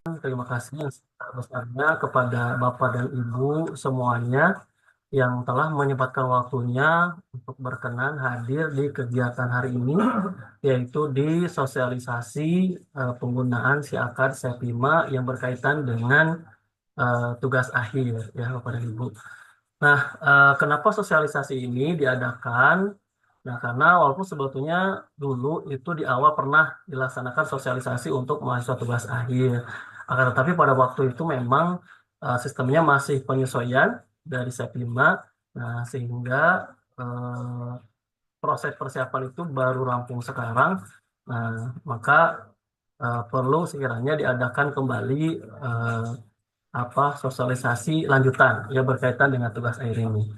Terima kasih yang sebesar-besarnya kepada Bapak dan Ibu semuanya yang telah menyempatkan waktunya untuk berkenan hadir di kegiatan hari ini, yaitu di sosialisasi penggunaan Siakad Sepima yang berkaitan dengan tugas akhir, ya Bapak dan Ibu. Nah, kenapa sosialisasi ini diadakan? Nah, karena walaupun sebetulnya dulu itu di awal pernah dilaksanakan sosialisasi untuk mahasiswa tugas akhir. Akan tetapi pada waktu itu memang sistemnya masih penyesuaian dari Sepima. Nah, sehingga eh, proses persiapan itu baru rampung sekarang. Nah, maka perlu sekiranya diadakan kembali eh, sosialisasi lanjutan ya berkaitan dengan tugas akhir ini.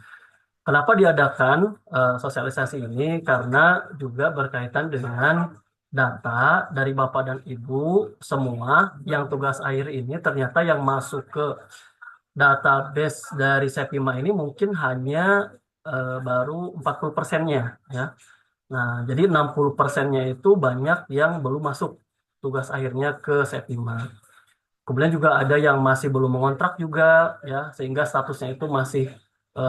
Kenapa diadakan sosialisasi ini? Karena juga berkaitan dengan data dari Bapak dan Ibu semua yang tugas akhir ini ternyata yang masuk ke database dari Sepima ini mungkin hanya baru 40%-nya ya. Nah, jadi 60%-nya itu banyak yang belum masuk tugas akhirnya ke Sepima. Kemudian juga ada yang masih belum mengontrak juga ya, sehingga statusnya itu masih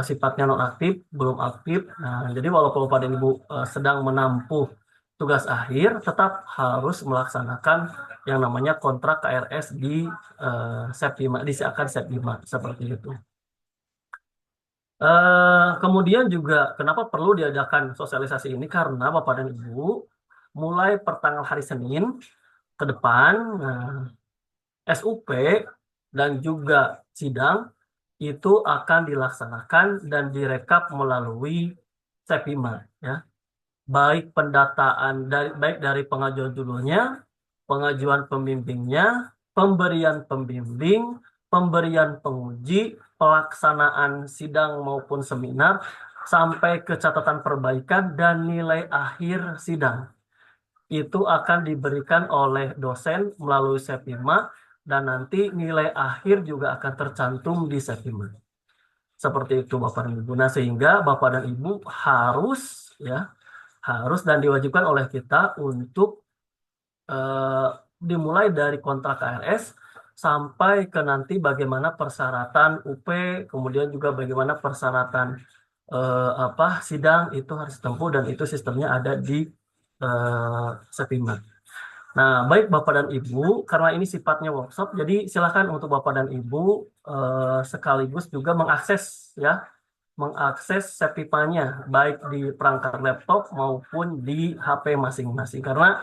sifatnya nonaktif, belum aktif. Nah, jadi walaupun Bapak dan Ibu sedang menempuh tugas akhir, tetap harus melaksanakan yang namanya kontrak KRS di Septima, di akan Septima seperti itu. Kemudian juga kenapa perlu diadakan sosialisasi ini? Karena Bapak dan Ibu mulai pertanggal hari Senin ke depan, SUP dan juga sidang itu akan dilaksanakan dan direkap melalui Sepima ya. Baik pendataan baik dari pengajuan judulnya, pengajuan pembimbingnya, pemberian pembimbing, pemberian penguji, pelaksanaan sidang maupun seminar sampai ke catatan perbaikan dan nilai akhir sidang itu akan diberikan oleh dosen melalui Sepima dan nanti nilai akhir juga akan tercantum di Sepima. Seperti itu Bapak dan Ibu. Nah, sehingga Bapak dan Ibu harus ya, harus dan diwajibkan oleh kita untuk eh, dimulai dari kontrak KRS sampai ke nanti bagaimana persyaratan UP, kemudian juga bagaimana persyaratan sidang itu harus ditempuh dan itu sistemnya ada di Sepima. Nah, baik Bapak dan Ibu, karena ini sifatnya workshop, jadi silakan untuk Bapak dan Ibu sekaligus juga mengakses Sepipanya, baik di perangkat laptop maupun di HP masing-masing. Karena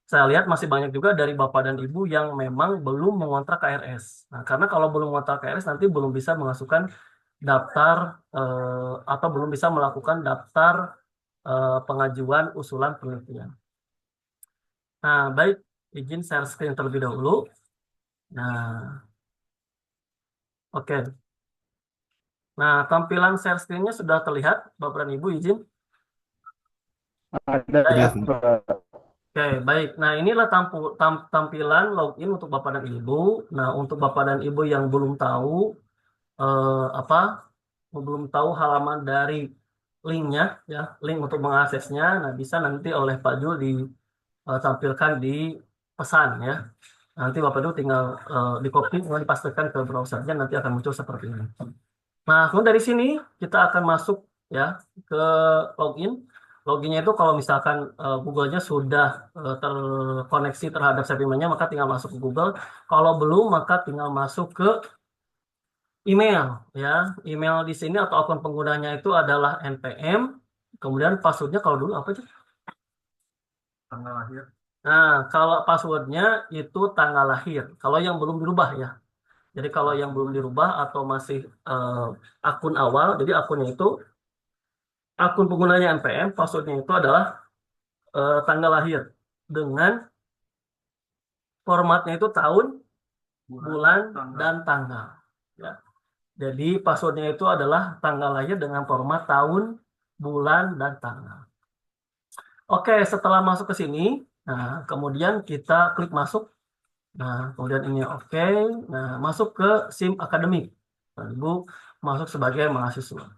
saya lihat masih banyak juga dari Bapak dan Ibu yang memang belum mengontrak KRS. Nah, karena kalau belum mengontrak KRS nanti belum bisa mengasukkan daftar atau belum bisa melakukan daftar pengajuan usulan penelitian. Nah, baik, izin share screen terlebih dahulu. Nah, oke. Nah, tampilan share screen-nya sudah terlihat, Bapak dan Ibu izin. Ada Ada ya? ya, Pak. Oke, baik. Nah, inilah tampilan login untuk Bapak dan Ibu. Nah, untuk Bapak dan Ibu yang belum tahu eh, apa, halaman dari linknya, ya, link untuk mengaksesnya. Nah, bisa nanti oleh Pak Jul ditampilkan di pesan ya. Nanti Bapak Ibu tinggal di copy, kemudian dipastikan ke browsernya, nanti akan muncul seperti ini. Nah, kemudian dari sini kita akan masuk ya ke login. Loginnya itu kalau misalkan Google-nya sudah terkoneksi terhadap Sepimanya, maka tinggal masuk ke Google. Kalau belum, maka tinggal masuk ke email ya. Email di sini atau akun penggunanya itu adalah npm. Kemudian passwordnya kalau dulu apa sih? Tanggal lahir. Nah, kalau passwordnya itu tanggal lahir. Kalau yang belum dirubah ya. Jadi kalau yang belum dirubah atau masih akun awal, jadi akunnya itu akun penggunanya NPM, passwordnya itu adalah tanggal lahir dengan formatnya itu tahun, bulan, dan tanggal. Ya. Jadi passwordnya itu adalah tanggal lahir dengan format tahun, bulan, dan tanggal. Oke, setelah masuk ke sini, nah kemudian kita klik masuk. Nah, kemudian ini oke. Nah, masuk ke SIM akademik. Nah, Ibu masuk sebagai mahasiswa.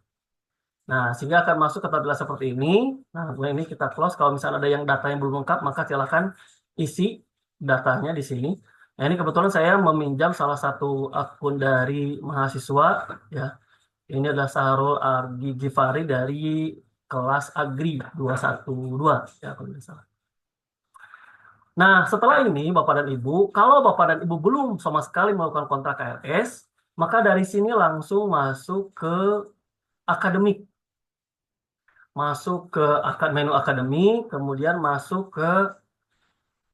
Nah, sehingga akan masuk ke tampilan seperti ini. Nah, kemudian ini kita close. Kalau misalnya ada yang data yang belum lengkap, maka silakan isi datanya di sini. Nah, ini kebetulan saya meminjam salah satu akun dari mahasiswa, ya. Ini adalah Sahrul Argi Gifari dari kelas Agri 212, ya, kalau tidak salah. Nah, setelah ini Bapak dan Ibu, kalau Bapak dan Ibu belum sama sekali melakukan kontrak KRS, maka dari sini langsung masuk ke akademik, masuk ke menu akademik, kemudian masuk ke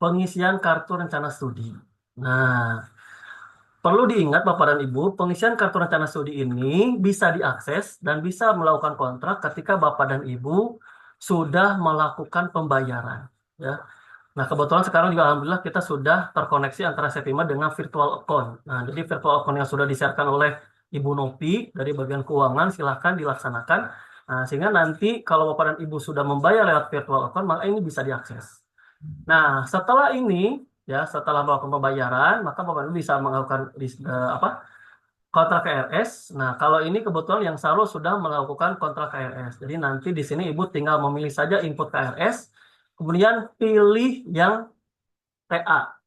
pengisian kartu rencana studi. Nah, perlu diingat Bapak dan Ibu, pengisian kartu rencana studi ini bisa diakses dan bisa melakukan kontrak ketika Bapak dan Ibu sudah melakukan pembayaran. Ya. Nah, kebetulan sekarang juga Alhamdulillah kita sudah terkoneksi antara Septima dengan virtual account. Nah, jadi virtual account yang sudah disiarkan oleh Ibu Nopi dari bagian keuangan silahkan dilaksanakan. Nah, sehingga nanti kalau Bapak dan Ibu sudah membayar lewat virtual account, maka ini bisa diakses. Nah, setelah ini, ya, setelah melakukan pembayaran, maka Bapak Ibu bisa melakukan apa, kontrak KRS. Nah, kalau ini kebetulan yang Saro sudah melakukan kontrak KRS. Jadi nanti di sini Ibu tinggal memilih saja input KRS, kemudian pilih yang TA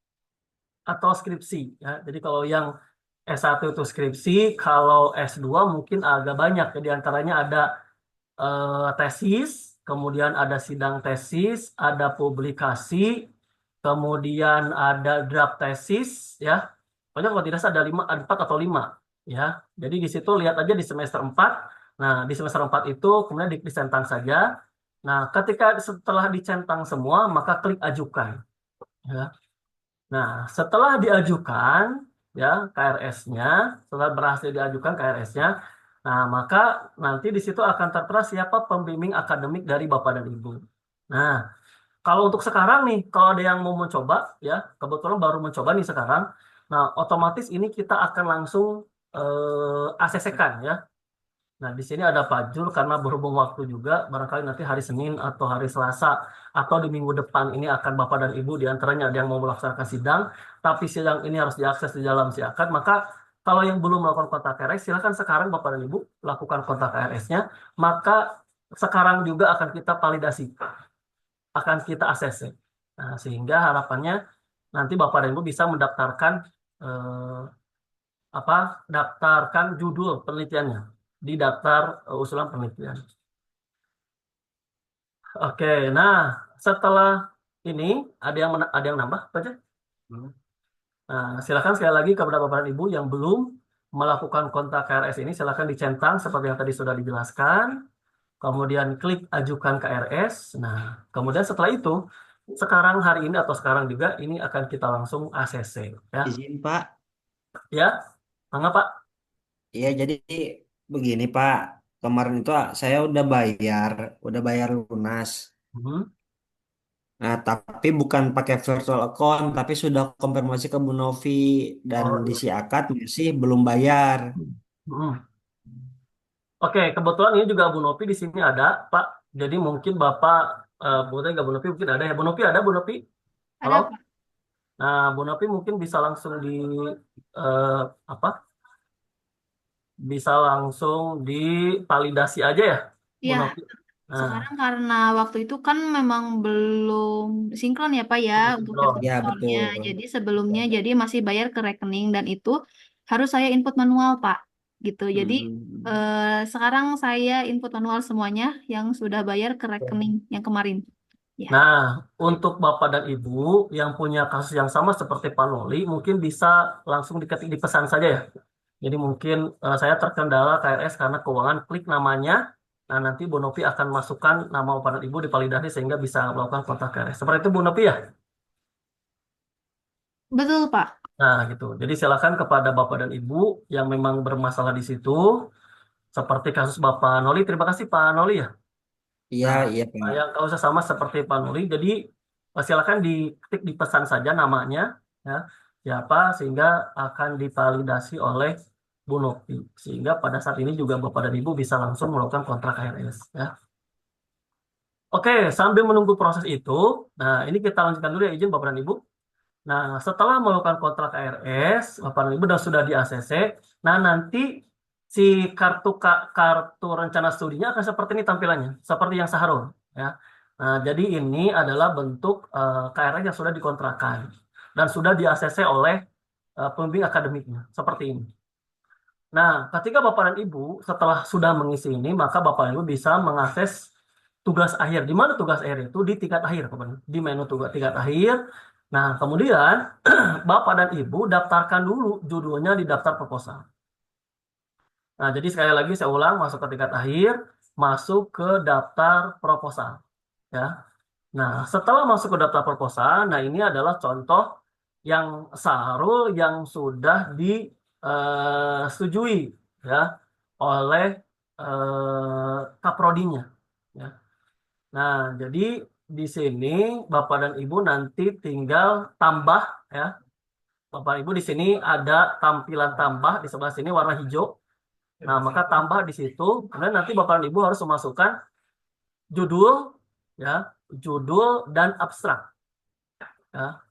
atau skripsi. Ya. Jadi kalau yang S1 itu skripsi, kalau S2 mungkin agak banyak. Jadi antaranya ada tesis, kemudian ada sidang tesis, ada publikasi, kemudian ada draft tesis, ya. Pokoknya kalau tidak salah ada lima, ada 4 atau 5, ya. Jadi di situ lihat aja di semester 4. Nah, di semester 4 itu kemudian dicentang saja. Nah, ketika setelah dicentang semua, maka klik ajukan, ya. Nah, setelah diajukan, ya, KRS-nya, setelah berhasil diajukan KRS-nya, nah, maka nanti di situ akan tertera siapa pembimbing akademik dari Bapak dan Ibu. Nah, kalau untuk sekarang nih, kalau ada yang mau mencoba, ya, kebetulan baru mencoba nih sekarang, nah, otomatis ini kita akan langsung ACC-kan, ya. Nah, di sini ada Pak Jul karena berhubung waktu juga, barangkali nanti hari Senin atau hari Selasa atau di minggu depan ini akan Bapak dan Ibu diantaranya ada yang mau melaksanakan sidang, tapi sidang ini harus diakses di dalam si akad, maka kalau yang belum melakukan kontak KRS, silakan sekarang Bapak dan Ibu lakukan kontak KRS-nya, maka sekarang juga akan kita validasi, akan kita ACC. Nah, sehingga harapannya nanti Bapak dan Ibu bisa mendaftarkan eh, apa daftarkan judul penelitiannya di daftar usulan penelitian. Oke, nah setelah ini ada yang nambah apa aja? Nah, silakan sekali lagi kepada Bapak dan Ibu yang belum melakukan kontak KRS ini silakan dicentang seperti yang tadi sudah dijelaskan. Kemudian klik ajukan KRS. Nah, kemudian setelah itu sekarang hari ini atau sekarang juga ini akan kita langsung ACC, ya. Izin Pak. Ya, mangga Pak. Iya, jadi begini Pak. Kemarin itu saya udah bayar lunas. Hmm. Nah, tapi bukan pakai virtual account, tapi sudah konfirmasi ke Bu Novi dan Oh, di iya. si akad masih belum bayar. Hmm. Oke, kebetulan ini juga Bu Nopi di sini ada, Pak. Jadi mungkin Bapak, Bu Nopi nggak Bu Nopi mungkin ada ya. Bu Nopi ada, Bu Nopi? Halo? Ada Pak. Nah, Bu Nopi mungkin bisa langsung eh, apa? Bisa langsung divalidasi aja ya, Bu Ya, Nopi. Nah, sekarang karena waktu itu kan memang belum sinkron ya Pak ya untuk virtual Ya, account-nya. betul. Jadi sebelumnya jadi masih bayar ke rekening dan itu harus saya input manual Pak. Gitu. Jadi Hmm. sekarang saya input manual semuanya yang sudah bayar ke rekening yang kemarin. Ya. nah, untuk Bapak dan Ibu yang punya kasus yang sama seperti Pak Noli, mungkin bisa langsung diketik di pesan saja ya. Jadi mungkin saya terkendala KRS karena keuangan, klik namanya. Nah, nanti Bu Nopi akan masukkan nama Bapak dan Ibu di validasi sehingga bisa melakukan kontak KRS. Seperti itu Bu Nopi ya? Betul Pak. Nah, gitu. Jadi silakan kepada Bapak dan Ibu yang memang bermasalah di situ. Seperti kasus Bapak Noli. Terima kasih Pak Noli ya. Iya, Nah, iya Pak. yang kasusnya sama seperti Pak Noli. Jadi silakan diketik di pesan saja namanya. Ya, siapa sehingga akan divalidasi oleh Bu Nopi. Sehingga pada saat ini juga Bapak dan Ibu bisa langsung melakukan kontrak KRS. Ya. Oke, sambil menunggu proses itu, nah ini kita lanjutkan dulu ya izin Bapak dan Ibu. Nah, setelah melakukan kontrak KRS, Bapak dan Ibu dan sudah di ACC, nah nanti si kartu rencana studinya akan seperti ini tampilannya, seperti yang seharusnya. Ya. Nah, jadi ini adalah bentuk KRS yang sudah dikontrakkan dan sudah di ACC oleh pembimbing akademiknya seperti ini. Nah, ketika Bapak dan Ibu setelah sudah mengisi ini, maka Bapak dan Ibu bisa mengakses tugas akhir. Di mana tugas akhir itu? Di tingkat akhir, Bapak. Di menu tugas tingkat akhir. Nah, kemudian Bapak dan Ibu daftarkan dulu judulnya di daftar proposal. Nah, jadi sekali lagi saya ulang, masuk ke tingkat akhir, masuk ke daftar proposal. Ya. Nah, setelah masuk ke daftar proposal, nah ini adalah contoh yang seharul yang sudah disetujui ya oleh kaprodinya. Ya. Nah, jadi di sini Bapak dan Ibu nanti tinggal tambah ya. Bapak Ibu di sini ada tampilan tambah di sebelah sini warna hijau. Nah, maka tambah di situ. Kemudian nanti Bapak dan Ibu harus memasukkan judul ya, judul dan abstrak. Ya.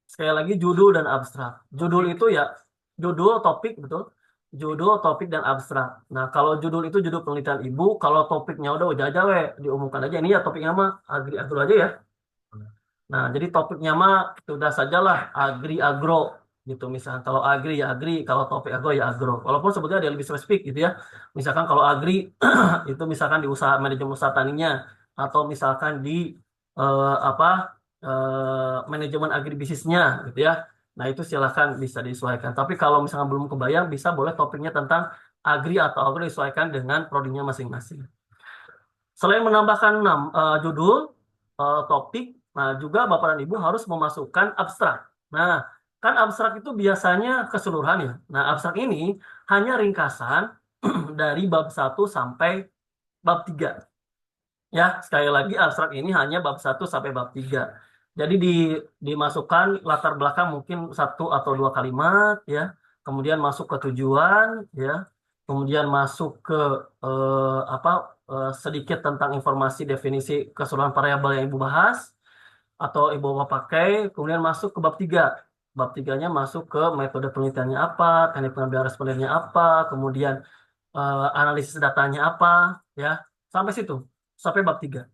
Sekali lagi judul dan abstrak. Judul itu ya judul topik betul. Judul topik dan abstrak. Nah, kalau judul itu judul penelitian Ibu, kalau topiknya udah aja we, diumumkan aja ini ya topiknya mah agri agro aja ya. Nah, jadi topiknya mah sudah sajalah agri agro gitu misalkan kalau agri ya agri, kalau topik agro ya agro. Walaupun sebetulnya ada yang lebih spesifik gitu ya. Misalkan kalau agri itu misalkan di usaha manajemen usaha taninya atau misalkan di apa manajemen agribisnisnya gitu ya. Nah, itu silahkan bisa disesuaikan. Tapi kalau misalkan belum kebayang bisa boleh topiknya tentang agri atau agro disesuaikan dengan prodinya masing-masing. Selain menambahkan judul, topik, nah juga Bapak dan Ibu harus memasukkan abstrak. Nah, kan abstrak itu biasanya keseluruhan ya. Nah, abstrak ini hanya ringkasan dari bab 1 sampai bab 3. Ya, sekali lagi abstrak ini hanya bab 1 sampai bab 3. Jadi dimasukkan latar belakang mungkin satu atau dua kalimat ya. Kemudian masuk ke tujuan ya. Kemudian masuk ke apa sedikit tentang informasi definisi keseluruhan variabel yang Ibu bahas atau Ibu mau pakai. Kemudian masuk ke bab 3. Bab 3-nya masuk ke metode penelitiannya apa, teknik pengambilan respondennya apa, kemudian analisis datanya apa ya. Sampai situ, sampai bab 3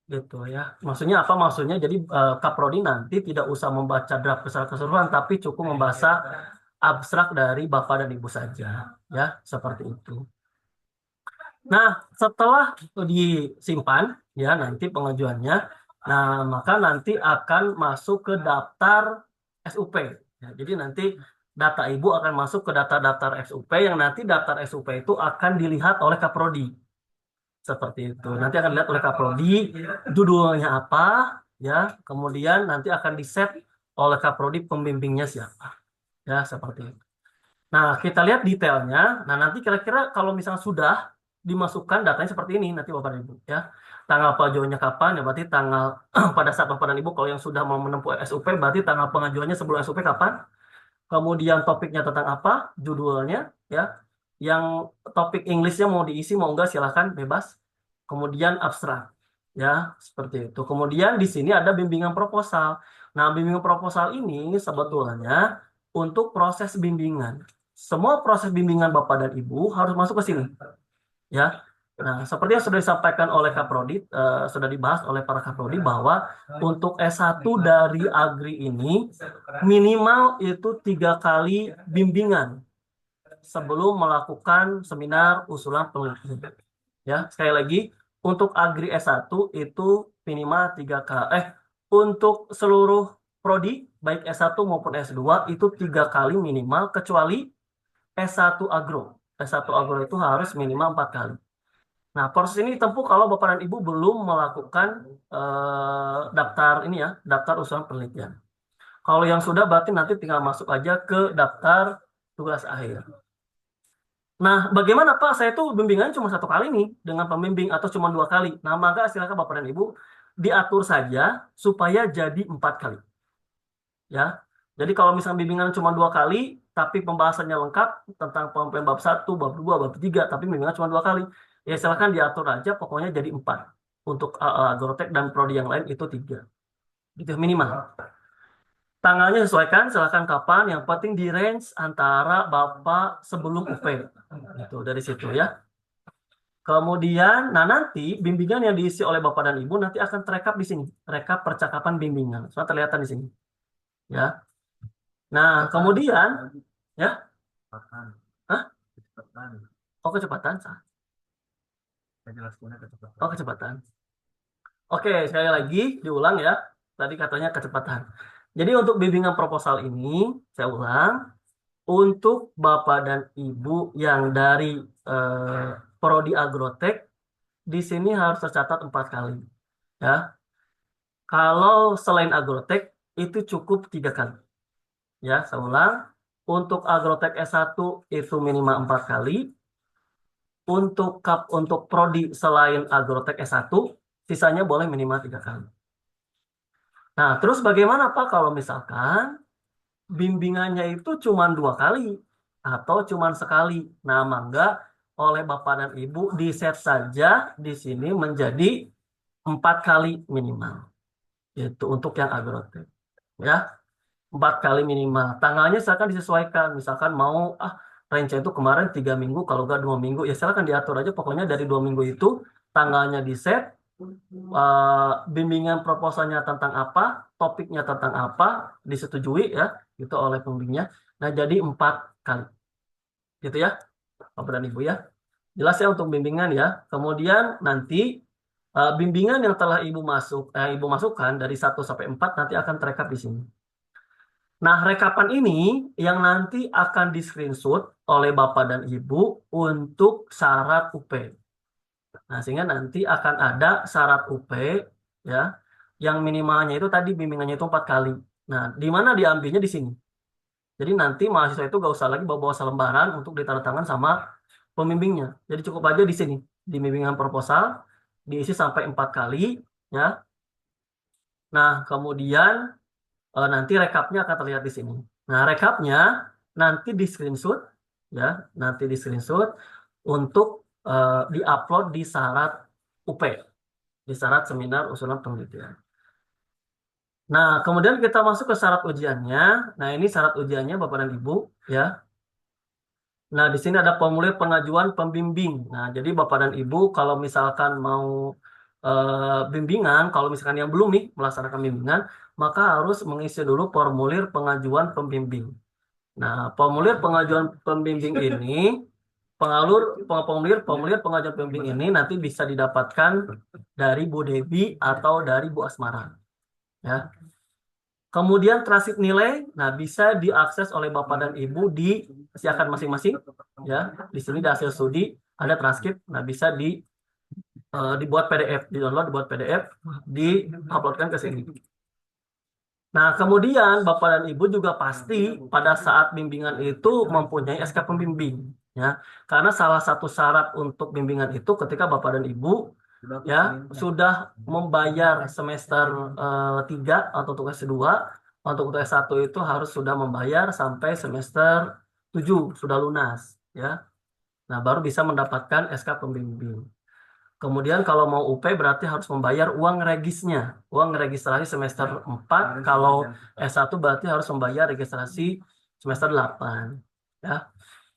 gitu ya. Maksudnya apa? Maksudnya jadi Kaprodi nanti tidak usah membaca draft secara keseluruhan, tapi cukup membaca abstrak dari Bapak dan Ibu saja, ya seperti itu. Nah, setelah itu disimpan, ya nanti pengajuannya, nah maka nanti akan masuk ke daftar SUP. Ya, jadi nanti data Ibu akan masuk ke daftar SUP yang nanti daftar SUP itu akan dilihat oleh Kaprodi. Seperti itu. Nanti akan dilihat oleh Kaprodi judulnya apa, ya. Kemudian nanti akan di-set oleh Kaprodi pembimbingnya siapa. Ya, seperti itu. Nah, kita lihat detailnya. Nah, nanti kira-kira kalau misalnya sudah dimasukkan datanya seperti ini nanti Bapak dan Ibu ya. Tanggal pengajuannya kapan? Ya berarti tanggal pada saat Bapak dan Ibu kalau yang sudah mau menempuh SUP berarti tanggal pengajuannya sebelum SUP kapan? Kemudian topiknya tentang apa? Judulnya ya. Yang topik Inggrisnya mau diisi mau enggak silahkan bebas. Kemudian abstrak ya seperti itu. Kemudian di sini ada bimbingan proposal. Nah, bimbingan proposal ini sebetulnya untuk proses bimbingan. Semua proses bimbingan Bapak dan Ibu harus masuk ke sini ya. Nah, seperti yang sudah disampaikan oleh Kaprodi, sudah dibahas oleh para Kaprodi bahwa untuk S1 dari Agri ini minimal itu 3 kali bimbingan sebelum melakukan seminar usulan penelitian. Ya, sekali lagi untuk Agri S1 itu minimal 3 kali. Untuk seluruh prodi baik S1 maupun S2 itu 3 kali minimal kecuali S1 Agro. S1 Agro itu harus minimal 4 kali. Nah, proses ini ditempuh kalau Bapak dan Ibu belum melakukan daftar ini ya, daftar usulan penelitian. Kalau yang sudah berarti nanti tinggal masuk aja ke daftar tugas akhir. Nah, bagaimana Pak? Saya tuh bimbingan cuma 1 kali nih dengan pembimbing atau cuma 2 kali. Nah, maka silakan Bapak dan Ibu diatur saja supaya jadi 4 kali. Ya, jadi kalau misalnya bimbingan cuma 2 kali, tapi pembahasannya lengkap tentang pembahasan bab 1, bab 2, bab 3, tapi bimbingan cuma 2 kali, ya silakan diatur aja. Pokoknya jadi 4. Untuk agrotek dan prodi yang lain itu 3. Gitu minimal. Tanggalnya sesuaikan, silakan kapan. Yang penting di range antara Bapak sebelum UP. Itu dari situ ya. Kemudian, nah nanti bimbingan yang diisi oleh Bapak dan Ibu nanti akan terekap di sini. Rekap percakapan bimbingan. Soalnya terlihat di sini. Ya. Nah, kemudian ya, hah? Oh kecepatan, oh kecepatan. Oke, sekali lagi diulang ya. Tadi katanya kecepatan. Jadi untuk bimbingan proposal ini, saya ulang, untuk Bapak dan Ibu yang dari Prodi Agrotek, di sini harus tercatat 4 kali. Ya, kalau selain Agrotek itu cukup 3 kali. Ya, saya ulang. Untuk Agrotek S1 itu minimal 4 kali. Untuk prodi selain Agrotek S1, sisanya boleh minimal 3 kali. Nah, terus bagaimana Pak kalau misalkan bimbingannya itu cuma 2 kali atau cuma sekali? Nah, mangga oleh Bapak dan Ibu di set saja di sini menjadi 4 kali minimal. Itu untuk yang Agrotek. Ya, 4 kali minimal. Tanggalnya silakan disesuaikan. Misalkan mau range itu kemarin 3 minggu, kalau enggak 2 minggu, ya silakan diatur aja. Pokoknya dari 2 minggu itu tanggalnya di set, bimbingan proposalnya tentang apa, topiknya tentang apa, disetujui ya, itu oleh pembimbingnya. Nah jadi 4 kali, gitu ya, Bapak dan Ibu ya. Jelas ya untuk bimbingan ya. Kemudian nanti bimbingan yang telah Ibu masukkan dari 1 sampai 4 nanti akan terekap di sini. Nah, rekapan ini yang nanti akan di-screenshot oleh Bapak dan Ibu untuk syarat UP. Nah, sehingga nanti akan ada syarat UP ya, yang minimalnya itu tadi bimbingannya itu 4 kali. Nah, di mana diambilnya di sini. Jadi nanti mahasiswa itu gak usah lagi bawa-bawa selembaran untuk ditandatangan sama pembimbingnya. Jadi cukup aja di sini, di bimbingan proposal diisi sampai 4 kali ya. Nah, kemudian nanti rekapnya akan terlihat di sini. Nah, rekapnya nanti di screenshot ya, nanti di screenshot untuk diupload di syarat UP, di syarat seminar usulan penelitian. Nah, kemudian kita masuk ke syarat ujiannya. Nah, ini syarat ujiannya Bapak dan Ibu ya. Nah, di sini ada formulir pengajuan pembimbing. Nah, jadi Bapak dan Ibu kalau misalkan mau bimbingan, kalau misalkan yang belum nih melaksanakan bimbingan, maka harus mengisi dulu formulir pengajuan pembimbing. Nah, formulir pengajuan pembimbing ini, formulir pengajuan pembimbing ini nanti bisa didapatkan dari Bu Debi atau dari Bu Asmara. Ya. Kemudian transit nilai, nah bisa diakses oleh Bapak dan Ibu di siakan masing-masing. Ya, di sini di hasil studi ada transkrip, nah bisa dibuat PDF, di-download, dibuat PDF, di-uploadkan ke sini. Nah, kemudian Bapak dan Ibu juga pasti pada saat bimbingan itu mempunyai SK pembimbing, ya. Karena salah satu syarat untuk bimbingan itu ketika Bapak dan Ibu ya sudah membayar semester 3 atau untuk S2, untuk S1 itu harus sudah membayar sampai semester 7 sudah lunas, ya. Nah, baru bisa mendapatkan SK pembimbing. Kemudian kalau mau UP berarti harus membayar uang regisnya. Uang registrasi semester 4. Kalau S1 berarti harus membayar registrasi semester 8. Ya.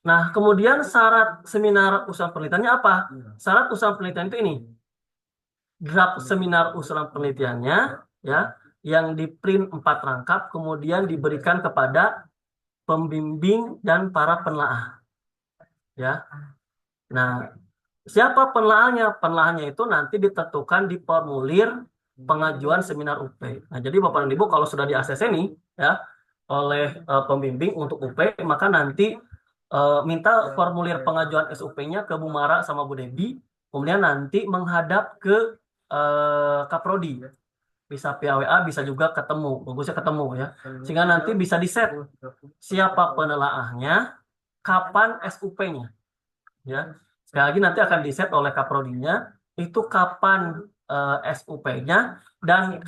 Nah, kemudian syarat seminar usulan penelitiannya apa? Syarat usulan penelitian itu ini. Draft seminar usulan penelitiannya ya, yang di print 4 rangkap kemudian diberikan kepada pembimbing dan para penelaah. Ya. Nah, siapa penelaahnya? Penelaahnya itu nanti ditentukan di formulir pengajuan seminar UP. Nah, jadi Bapak dan Ibu kalau sudah di ACC nih ya oleh pembimbing untuk UP, maka nanti minta formulir pengajuan SUP-nya ke Bu Mara sama Bu Debi, kemudian nanti menghadap ke Kaprodi. Bisa via WA, bisa juga ketemu, bagusnya ketemu ya. Sehingga nanti bisa di-set siapa penelaahnya, kapan SUP-nya. Ya. Sekali lagi nanti akan di-set oleh kaprodinya itu kapan SUP-nya dan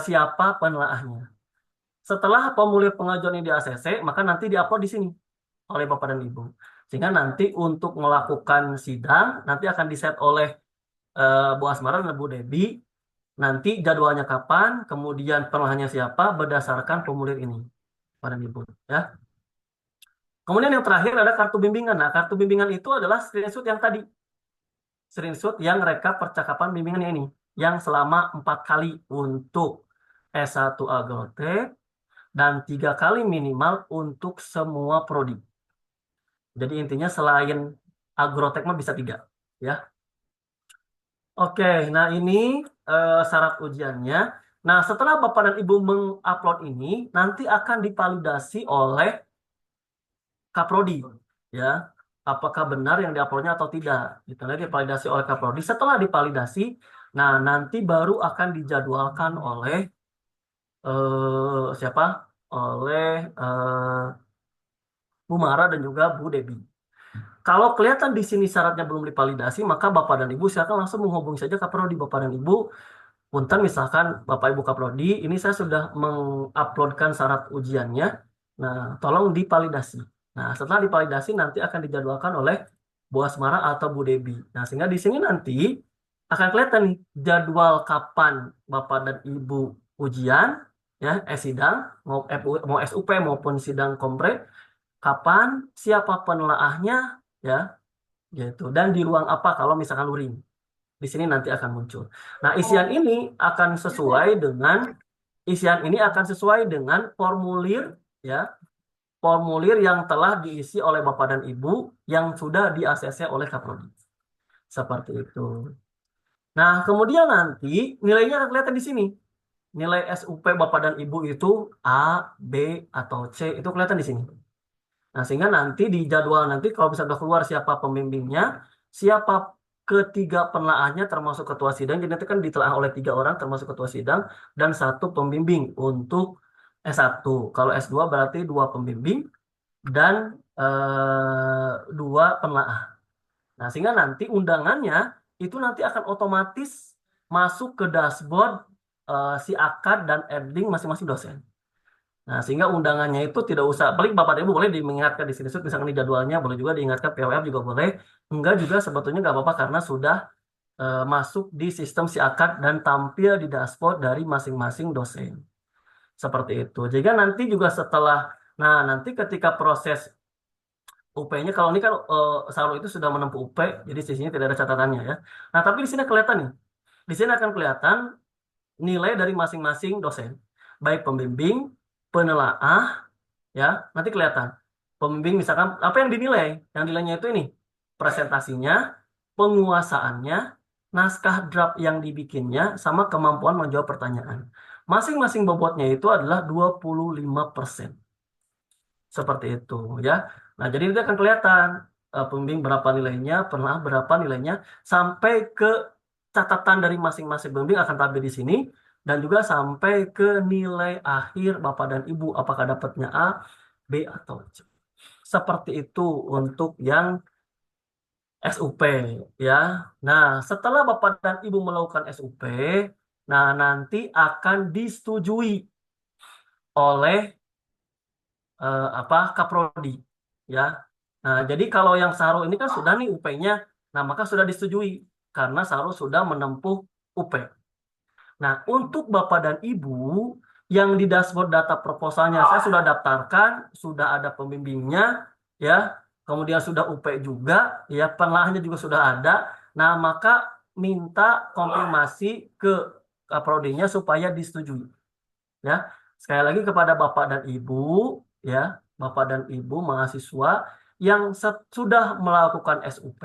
siapa penelaahnya. Setelah formulir pengajuan ini di ACC, maka nanti diupload di sini oleh Bapak dan Ibu. Sehingga nanti untuk melakukan sidang nanti akan di-set oleh Bu Asmara dan Bu Debi. Nanti jadwalnya kapan, kemudian penelaahnya siapa berdasarkan formulir ini, Bapak dan Ibu. Ya. Kemudian yang terakhir ada kartu bimbingan. Nah, kartu bimbingan itu adalah screenshot yang tadi. Screenshot yang rekap percakapan bimbingan ini. Yang selama 4 kali untuk S1 Agrotek, dan 3 kali minimal untuk semua prodi. Jadi intinya selain agrotek mah bisa 3 ya. Oke, nah ini syarat ujiannya. Nah, setelah Bapak dan Ibu mengupload ini, nanti akan divalidasi oleh Kaprodi, ya. Apakah benar yang diuploadnya atau tidak? Gitu, nanti divalidasi oleh Kaprodi. Setelah divalidasi, nah nanti baru akan dijadwalkan oleh siapa? Oleh Bu Mara dan juga Bu Debi. Kalau kelihatan di sini syaratnya belum divalidasi, maka Bapak dan Ibu silakan langsung menghubungi saja Kaprodi. Bapak dan Ibu, punten misalkan Bapak Ibu Kaprodi, ini saya sudah menguploadkan syarat ujiannya. Nah, tolong divalidasi. Nah, setelah divalidasi nanti akan dijadwalkan oleh Bu Asmara atau Bu Debi. Nah, sehingga di sini nanti akan kelihatan nih jadwal kapan Bapak dan Ibu ujian, ya, sidang, mau SUP maupun sidang kompre, kapan, siapa penelaahnya, ya, gitu. Dan di ruang apa kalau misalkan luring. Di sini nanti akan muncul. Nah, isian ini akan sesuai dengan formulir, ya, formulir yang telah diisi oleh Bapak dan Ibu yang sudah di-ACC oleh Kaprodi. Seperti itu. Nah, kemudian nanti nilainya akan kelihatan di sini. Nilai SUP Bapak dan Ibu itu A, B, atau C itu kelihatan di sini. Nah, sehingga nanti di jadwal nanti kalau bisa sudah keluar siapa pembimbingnya, siapa ketiga penelaahnya termasuk ketua sidang, jadi nanti kan ditelaah oleh 3 orang termasuk ketua sidang dan 1 pembimbing untuk S1. Kalau S2 berarti 2 pembimbing dan 2 penelaah. Nah, sehingga nanti undangannya itu nanti akan otomatis masuk ke dashboard si akad dan ending masing-masing dosen. Nah, sehingga undangannya itu tidak usah, paling Bapak dan Ibu boleh diingatkan di sini, misalkan di jadwalnya, boleh juga diingatkan POF juga boleh. Enggak juga sebetulnya nggak apa-apa karena sudah masuk di sistem si akad dan tampil di dashboard dari masing-masing dosen. Seperti itu. Jika nanti juga setelah, nah nanti ketika proses UP-nya, kalau ini kan Saru itu sudah menempuh UP, jadi di sini tidak ada catatannya ya. Nah, tapi di sini kelihatan nih. Di sini akan kelihatan nilai dari masing-masing dosen. Baik pembimbing, penelaah, ya, nanti kelihatan. Pembimbing misalkan apa yang dinilai? Yang dinilainya itu ini, presentasinya, penguasaannya, naskah draft yang dibikinnya, sama kemampuan menjawab pertanyaan. Masing-masing bobotnya itu adalah 25%. Seperti itu ya. Nah, jadi itu akan kelihatan pembimbing berapa nilainya, penelaah berapa nilainya, sampai ke catatan dari masing-masing pembimbing akan tampil di sini, dan juga sampai ke nilai akhir Bapak dan Ibu, apakah dapatnya A, B, atau C. Seperti itu untuk yang SUP ya. Nah, setelah Bapak dan Ibu melakukan SUP, nah nanti akan disetujui oleh Kaprodi ya. Nah, jadi kalau yang Saru ini kan sudah nih UP-nya, nah maka sudah disetujui karena Saru sudah menempuh UP. Nah, untuk Bapak dan Ibu yang di dashboard data proposalnya saya sudah daftarkan, sudah ada pembimbingnya ya, kemudian sudah UP juga ya, penelahnya juga sudah ada. Nah, maka minta konfirmasi ke Kaprodinya supaya disetujui ya. Sekali lagi kepada Bapak dan Ibu ya, Bapak dan Ibu mahasiswa yang sudah melakukan SUP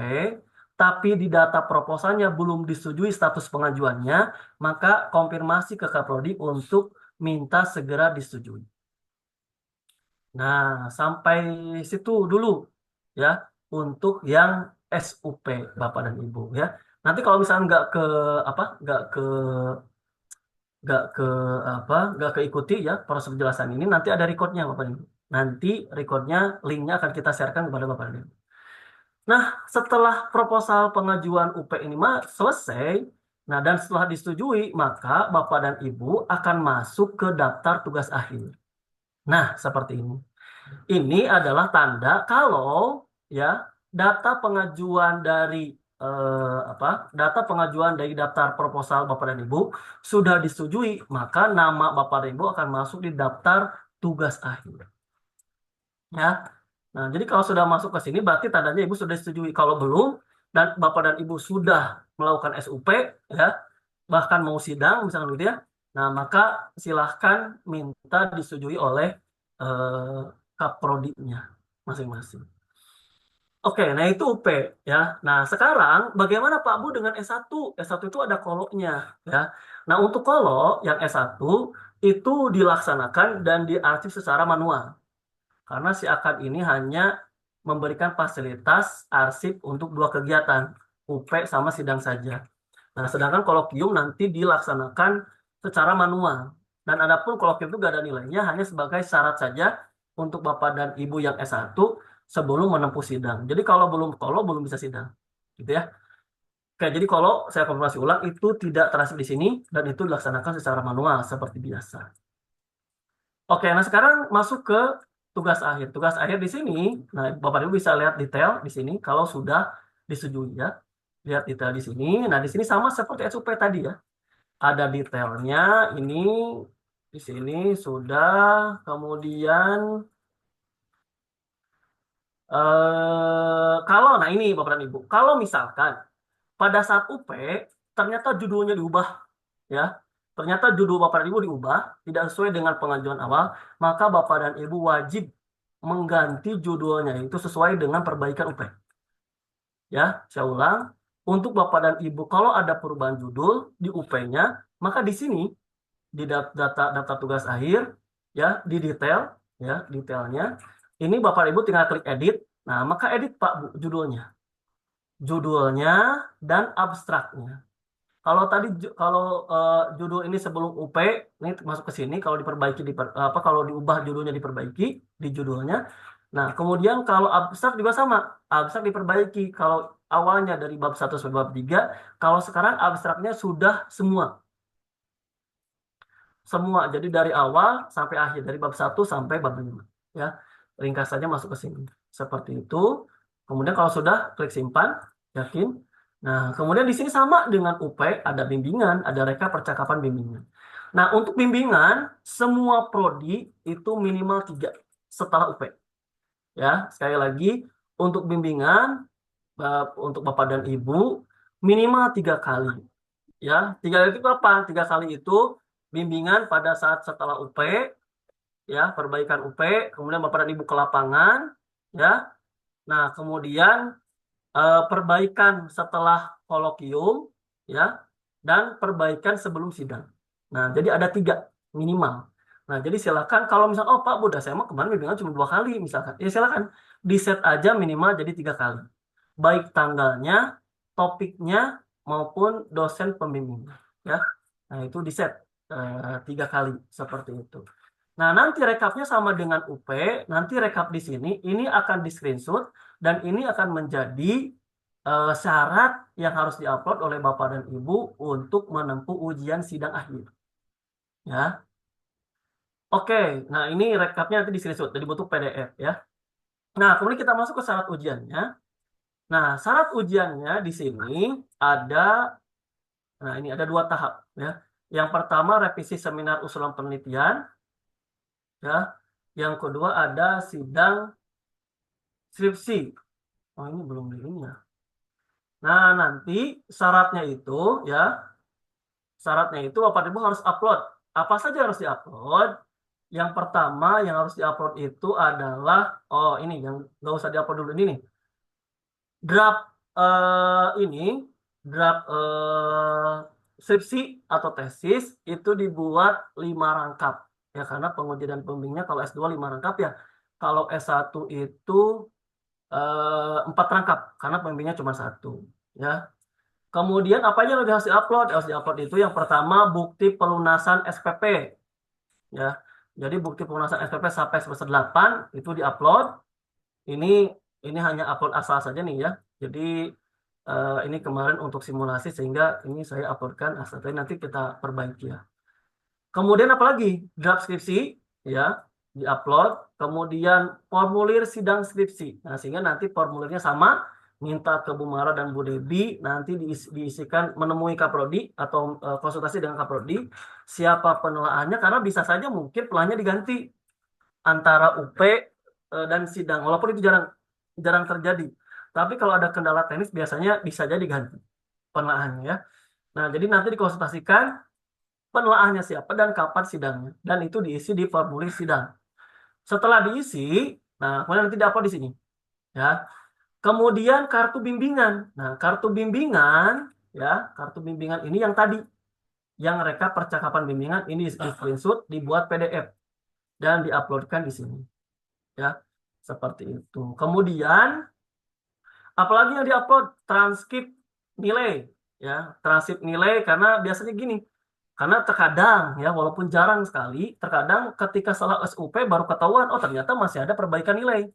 tapi di data proposalnya belum disetujui status pengajuannya, maka konfirmasi ke Kaprodi untuk minta segera disetujui. Nah, sampai situ dulu ya untuk yang SUP Bapak dan Ibu ya. Nanti kalau misalnya nggak keikuti ya proses penjelasan ini, nanti ada recordnya Bapak Ibu. Nanti recordnya, linknya akan kita sharekan kepada Bapak Ibu. Nah, setelah proposal pengajuan UP ini selesai, nah dan setelah disetujui, maka Bapak dan Ibu akan masuk ke daftar tugas akhir. Nah, seperti ini. Ini adalah tanda kalau ya data pengajuan dari data pengajuan dari daftar proposal Bapak dan Ibu sudah disetujui, maka nama Bapak dan Ibu akan masuk di daftar tugas akhir. Ya. Nah, jadi kalau sudah masuk ke sini berarti tandanya Ibu sudah disetujui. Kalau belum dan Bapak dan Ibu sudah melakukan SUP ya, bahkan mau sidang misalnya gitu ya, Nah, maka silahkan minta disetujui oleh kaprodinya masing-masing. Oke, nah itu UP ya. Nah, sekarang bagaimana Pak Bu dengan S1? S1 itu ada koloknya ya. Nah, untuk kolok yang S1 itu dilaksanakan dan diarsip secara manual. Karena si akad ini hanya memberikan fasilitas arsip untuk dua kegiatan, UP sama sidang saja. Nah, sedangkan kolokium nanti dilaksanakan secara manual. Dan adapun kolokium itu gak ada nilainya, hanya sebagai syarat saja untuk Bapak dan Ibu yang S1 sebelum menempuh sidang. Jadi kalau belum bisa sidang. Gitu ya. Oke, jadi kalau saya konfirmasi ulang, itu tidak terasip di sini, dan itu dilaksanakan secara manual, seperti biasa. Oke, nah sekarang masuk ke tugas akhir. Tugas akhir di sini, nah Bapak Ibu bisa lihat detail di sini, kalau sudah disetujui ya. Lihat detail di sini. Nah, di sini sama seperti SUP tadi ya. Ada detailnya ini di sini sudah, kemudian kalau nah ini Bapak dan Ibu, kalau misalkan pada saat UP ternyata judulnya diubah ya, ternyata judul Bapak dan Ibu diubah tidak sesuai dengan pengajuan awal, maka Bapak dan Ibu wajib mengganti judulnya itu sesuai dengan perbaikan UP. Ya, saya ulang, untuk Bapak dan Ibu kalau ada perubahan judul di UP-nya, maka di sini di daftar tugas akhir ya di detail ya detailnya ini Bapak Ibu tinggal klik edit. Nah, maka edit Pak Bu judulnya dan abstraknya. Kalau tadi kalau judul ini sebelum UP ini masuk ke sini, kalau diperbaiki kalau diubah judulnya diperbaiki di judulnya. Nah, kemudian kalau abstrak juga sama, abstrak diperbaiki kalau awalnya dari bab 1 sampai bab 3, kalau sekarang abstraknya sudah semua. Jadi dari awal sampai akhir, dari bab 1 sampai bab 5. Ya, ringkasannya masuk ke sini. Seperti itu. Kemudian kalau sudah, klik simpan, yakin. Nah, kemudian di sini sama dengan UP, ada bimbingan, ada reka percakapan bimbingan. Nah, untuk bimbingan, semua prodi itu minimal 3 setelah UP. Ya, sekali lagi, untuk bimbingan, untuk Bapak dan Ibu, minimal 3 kali. Ya, 3 kali itu apa? 3 kali itu bimbingan pada saat setelah UP, ya, perbaikan UP, kemudian Bapak dan Ibu ke lapangan, ya. Nah, kemudian perbaikan setelah kolokium, ya, dan perbaikan sebelum sidang. Nah, jadi ada 3 minimal. Nah, jadi silakan kalau misal, oh Pak, Bunda, saya mau kemarin bimbingan cuma 2 kali, misalkan. Ya silakan, di set aja minimal jadi 3 kali. Baik tanggalnya, topiknya, maupun dosen pembimbingnya. Ya. Nah, itu di set 3 kali, seperti itu. Nah, nanti rekapnya sama dengan UP, nanti rekap di sini, ini akan di screenshot, dan ini akan menjadi syarat yang harus diupload oleh Bapak dan Ibu untuk menempuh ujian sidang akhir. Ya, oke. Nah, ini rekapnya nanti di screenshot, jadi bentuk PDF ya. Nah, kemudian kita masuk ke syarat ujiannya. Nah, syarat ujiannya di sini ada, nah ini ada 2 tahap ya. Yang pertama revisi seminar usulan penelitian, ya. Yang kedua ada sidang skripsi. Oh, ini belum di ini ya. Nah, nanti syaratnya itu ya, syaratnya itu Bapak Ibu harus upload. Apa saja harus diupload? Yang pertama yang harus diupload itu adalah, oh ini yang nggak usah diupload dulu ini nih. Draft ini, draft skripsi atau tesis itu dibuat 5 rangkap. Ya, karena penguji dan pembimbingnya kalau S2 5 rangkap ya. Kalau S1 itu 4 rangkap, karena pembimbingnya cuma 1. Ya. Kemudian apa aja yang harus diupload? Harus diupload itu yang pertama bukti pelunasan SPP. Ya. Jadi bukti pelunasan SPP sampai semester 8 itu diupload. Ini ini hanya upload asal saja nih ya. Jadi ini kemarin untuk simulasi sehingga ini saya uploadkan asal. Tapi nanti kita perbaiki ya. Kemudian apalagi? Draft skripsi ya, diupload. Kemudian formulir sidang skripsi. Nah, sehingga nanti formulirnya sama, minta ke Bu Mara dan Bu Debi nanti diisikan menemui Kaprodi atau konsultasi dengan Kaprodi siapa penelaannya, karena bisa saja mungkin pelanya diganti antara UP dan sidang, walaupun itu jarang jarang terjadi. Tapi kalau ada kendala teknis biasanya bisa jadi ganti penelaannya ya. Nah, jadi nanti dikonsultasikan penelaahnya siapa dan kapan sidangnya. Dan itu diisi di formulir sidang. Setelah diisi, nah kemudian nanti diupload di sini. Ya. Kemudian kartu bimbingan. Nah, kartu bimbingan, ya, kartu bimbingan ini yang tadi, yang rekap percakapan bimbingan ini di screenshot, dibuat PDF dan diuploadkan di sini. Ya, seperti itu. Kemudian, apalagi yang diupload transkrip nilai, ya, transkrip nilai karena biasanya gini. Karena terkadang ya walaupun jarang sekali, terkadang ketika salah SUP baru ketahuan oh ternyata masih ada perbaikan nilai.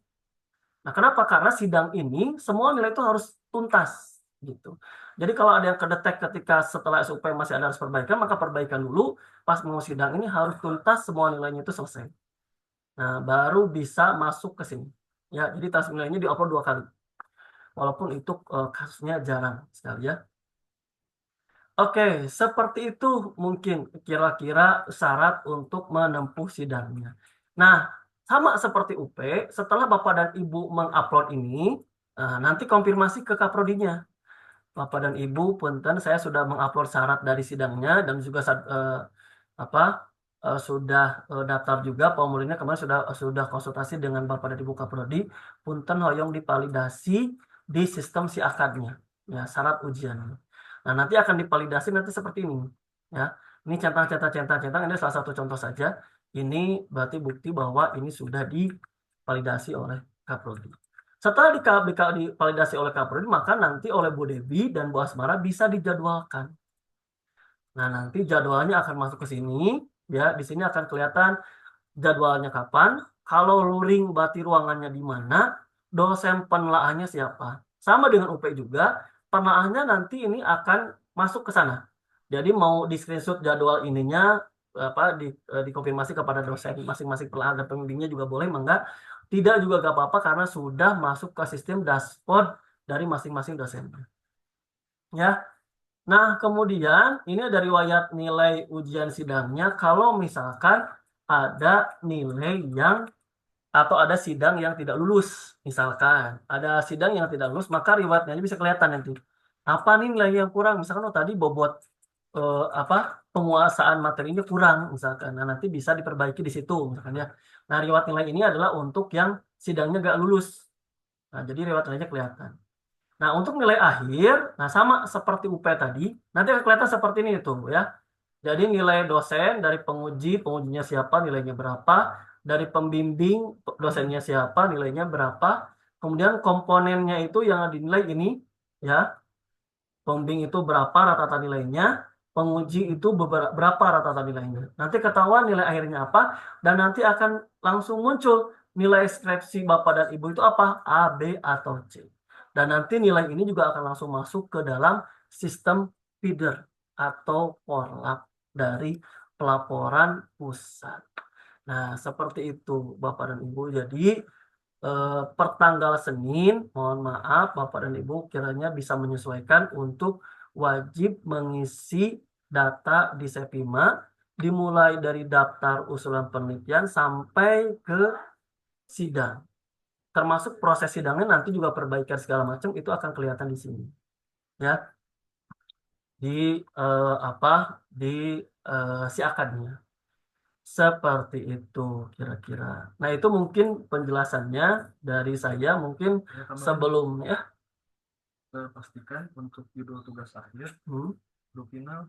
Nah, kenapa? Karena sidang ini semua nilai itu harus tuntas gitu. Jadi kalau ada yang kedetek ketika setelah SUP masih ada harus perbaikan, maka perbaikan dulu. Pas mau sidang ini harus tuntas semua nilainya itu selesai. Nah, baru bisa masuk ke sini. Ya, jadi tas nilainya diupload 2 kali. Walaupun itu kasusnya jarang sekali ya. Oke, seperti itu mungkin kira-kira syarat untuk menempuh sidangnya. Nah, sama seperti UP, setelah Bapak dan Ibu mengupload ini, nanti konfirmasi ke Kaprodinya. Bapak dan Ibu, punten saya sudah mengupload syarat dari sidangnya dan juga apa sudah daftar juga formulirnya kemarin sudah konsultasi dengan Bapak dan Ibu Kaprodi. Punten hoyong divalidasi di sistem si akadnya, ya syarat ujiannya. Nah, nanti akan divalidasi nanti seperti ini. Ya, ini centang, ini salah satu contoh saja. Ini berarti bukti bahwa ini sudah divalidasi oleh Kaprodi. Setelah divalidasi oleh Kaprodi, maka nanti oleh Bu Devi dan Bu Asmara bisa dijadwalkan. Nah, nanti jadwalnya akan masuk ke sini. Ya, di sini akan kelihatan jadwalnya kapan. Kalau luring berarti ruangannya di mana, dosen penelaahannya siapa. Sama dengan UP juga, penelaahannya nanti ini akan masuk ke sana. Jadi mau di screenshot jadwal ininya dikonfirmasi kepada dosen masing-masing penelaah dan pembimbingnya juga boleh, enggak. Tidak juga gak apa-apa karena sudah masuk ke sistem dashboard dari masing-masing dosen. Ya. Nah, kemudian ini ada riwayat nilai ujian sidangnya kalau misalkan ada nilai yang atau ada sidang yang tidak lulus. Misalkan ada sidang yang tidak lulus, maka riwayatnya bisa kelihatan nanti. Apa nih nilai yang kurang? Misalkan tadi bobot penguasaan materinya kurang misalkan. Nah, nanti bisa diperbaiki di situ misalkan ya. Nah, riwayat nilai ini adalah untuk yang sidangnya nggak lulus. Nah, jadi riwayat nilainya kelihatan. Nah, untuk nilai akhir, nah sama seperti UP tadi, nanti akan kelihatan seperti ini itu ya. Jadi nilai dosen dari penguji, pengujinya siapa, nilainya berapa, dari pembimbing, dosennya siapa, nilainya berapa, kemudian komponennya itu yang dinilai ini ya, pembimbing itu berapa rata-rata nilainya, penguji itu berapa rata-rata nilainya. Nanti ketahuan nilai akhirnya apa, dan nanti akan langsung muncul nilai skripsi Bapak dan Ibu itu apa, A, B, atau C. Dan nanti nilai ini juga akan langsung masuk ke dalam sistem feeder atau korlap dari pelaporan pusat. Nah, seperti itu Bapak dan Ibu. Jadi per tanggal Senin, mohon maaf Bapak dan Ibu kiranya bisa menyesuaikan untuk wajib mengisi data di Sepima dimulai dari daftar usulan penelitian sampai ke sidang. Termasuk proses sidangnya nanti juga perbaikan segala macam itu akan kelihatan di sini. Ya, di apa di si akadnya. Seperti itu kira-kira. Nah, itu mungkin penjelasannya dari saya mungkin Ya, tambahan sebelumnya. pastikan untuk judul tugas akhir, Hmm. do final,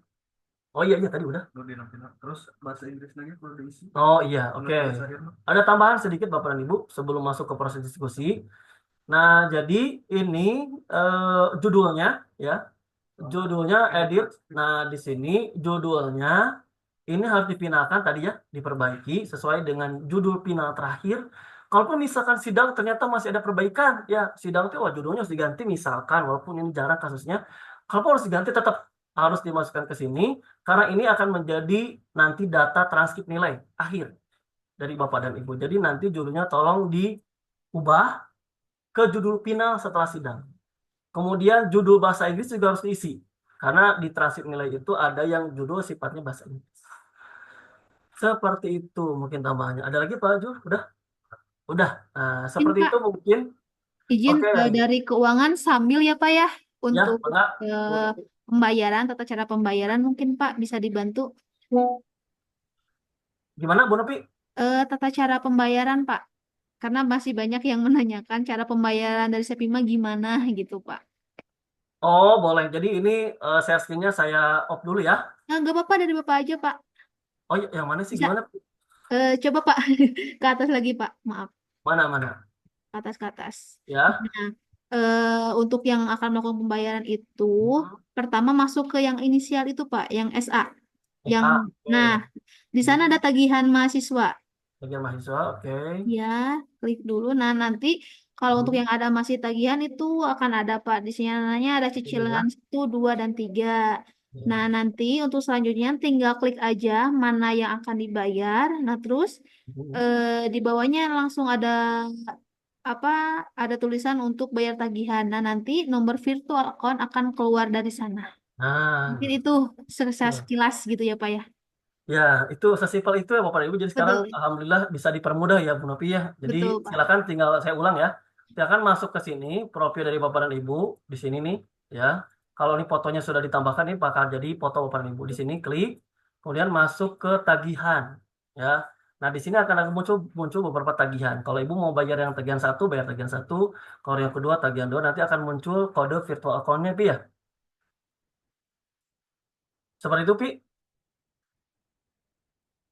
Oh iya tadi udah. do final. Terus bahasa Inggris lagi perlu diisi. Oh iya, Untuk oke. tugas akhir mah. Ada tambahan sedikit Bapak dan Ibu sebelum masuk ke proses diskusi. Nah, jadi ini judulnya ya. Judulnya edit. Nah, di sini judulnya ini harus dipinalkan tadi ya, diperbaiki sesuai dengan judul final terakhir. Kalaupun misalkan sidang ternyata masih ada perbaikan, ya sidang itu judulnya harus diganti misalkan, walaupun ini jarang kasusnya. Kalaupun harus diganti tetap harus dimasukkan ke sini, karena ini akan menjadi nanti data transkrip nilai akhir dari Bapak dan Ibu. Jadi nanti judulnya tolong diubah ke judul final setelah sidang. Kemudian judul bahasa Inggris juga harus diisi. Karena di transkrip nilai itu ada yang judul sifatnya bahasa Inggris. Seperti itu mungkin tambahannya. Ada lagi Pak Ju? Udah? Udah. Nah, seperti Pak, itu mungkin. izin Oke. dari keuangan sambil ya Pak ya Ya, untuk enggak. pembayaran, tata cara pembayaran mungkin Pak bisa dibantu. Gimana Bu Nopi? Tata cara pembayaran, Pak. Karena masih banyak yang menanyakan cara pembayaran dari Sepima gimana gitu, Pak. Oh boleh. Jadi ini share screen-nya saya off dulu ya. Nah, nggak apa-apa dari Bapak aja, Pak. Oh yang mana sih Bisa. gimana? Coba, Pak. Ke atas lagi, Pak. Maaf, Mana? ke atas, ke atas. Ya. Nah, untuk yang akan melakukan pembayaran itu, Hmm. pertama masuk ke yang inisial itu, Pak, yang SA. Yang, SA. nah, Oke. di sana ada Hmm. tagihan mahasiswa. Bagian mahasiswa. Oke. Ya, klik dulu. Nah, nanti kalau untuk Hmm. yang ada masih tagihan itu akan ada, Pak. Di sini namanya ada Ini cicilan ya. 1, 2, dan 3. Nah, Ya. nanti untuk selanjutnya tinggal klik aja mana yang akan dibayar. Nah, terus Hmm. di bawahnya langsung ada apa? Ada tulisan untuk bayar tagihan. Nah, nanti nomor virtual account akan keluar dari sana. Mungkin Nah. itu Oke. sekilas gitu ya, Pak ya. Ya, itu sesimpel itu ya Bapak Ibu. Jadi sekarang Betul, Alhamdulillah bisa dipermudah ya Bu Nopi ya. Jadi betul, Pak. silakan tinggal saya ulang ya. Silakan masuk ke sini, profil dari Bapak dan Ibu di sini nih ya. Kalau ini fotonya sudah ditambahkan ini bakal jadi foto Bapak dan Ibu. Di sini klik, kemudian masuk ke tagihan ya. Nah, di sini akan ada muncul muncul beberapa tagihan. Kalau Ibu mau bayar yang tagihan satu, bayar tagihan satu. Kalau yang kedua tagihan dua, nanti akan muncul kode virtual account-nya Pi ya. Seperti itu Pi.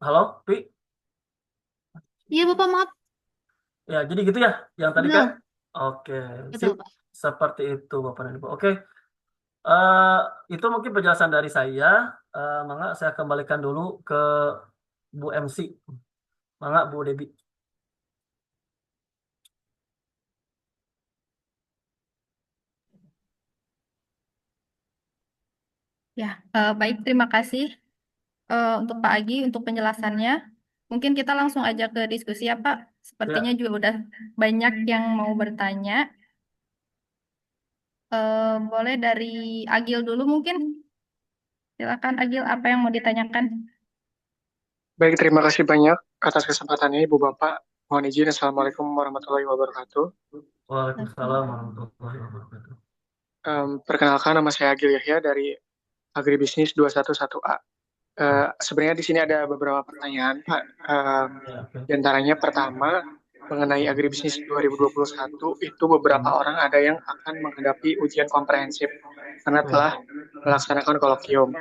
Halo Pi. Iya, Bapak, maaf. Ya, jadi gitu ya, yang tadi kan? Benar, Oke, sip. betul, Pak. Seperti itu, Bapak dan Ibu. Oke, eh, itu mungkin penjelasan dari saya. Mangga saya kembalikan dulu ke Bu MC. Mangga Bu Debi. Ya, baik, terima kasih untuk Pak Agi untuk penjelasannya. Mungkin kita langsung aja ke diskusi ya, Pak. Sepertinya Ya, juga udah banyak yang mau bertanya. Boleh dari Agil dulu mungkin. Silakan Agil, apa yang mau ditanyakan? Baik, terima kasih banyak atas kesempatannya Ibu Bapak. Mohon izin, Assalamualaikum warahmatullahi wabarakatuh. Waalaikumsalam warahmatullahi wabarakatuh. Perkenalkan, nama saya Agil Yahya dari Agribisnis 211A. Sebenarnya di sini ada beberapa pertanyaan, Pak. Ya, oke. Di antaranya pertama, mengenai Agribisnis 2021, itu beberapa orang ada yang akan menghadapi ujian komprehensif karena telah melaksanakan kolokium.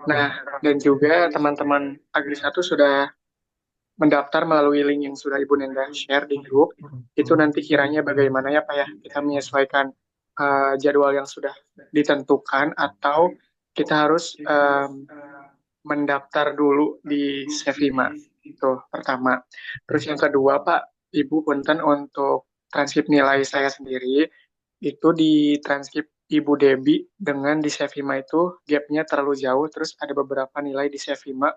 Nah, dan juga teman-teman Agri 1 sudah mendaftar melalui link yang sudah Ibu Nenda share di grup, itu nanti kiranya bagaimana ya Pak ya, kita menyesuaikan jadwal yang sudah ditentukan atau kita harus mendaftar dulu di Sevima, itu pertama. Terus yang kedua Pak, Ibu punten untuk transkrip nilai saya sendiri, itu di transkrip Ibu Debi dengan di Sevima itu gapnya terlalu jauh, terus ada beberapa nilai di Sevima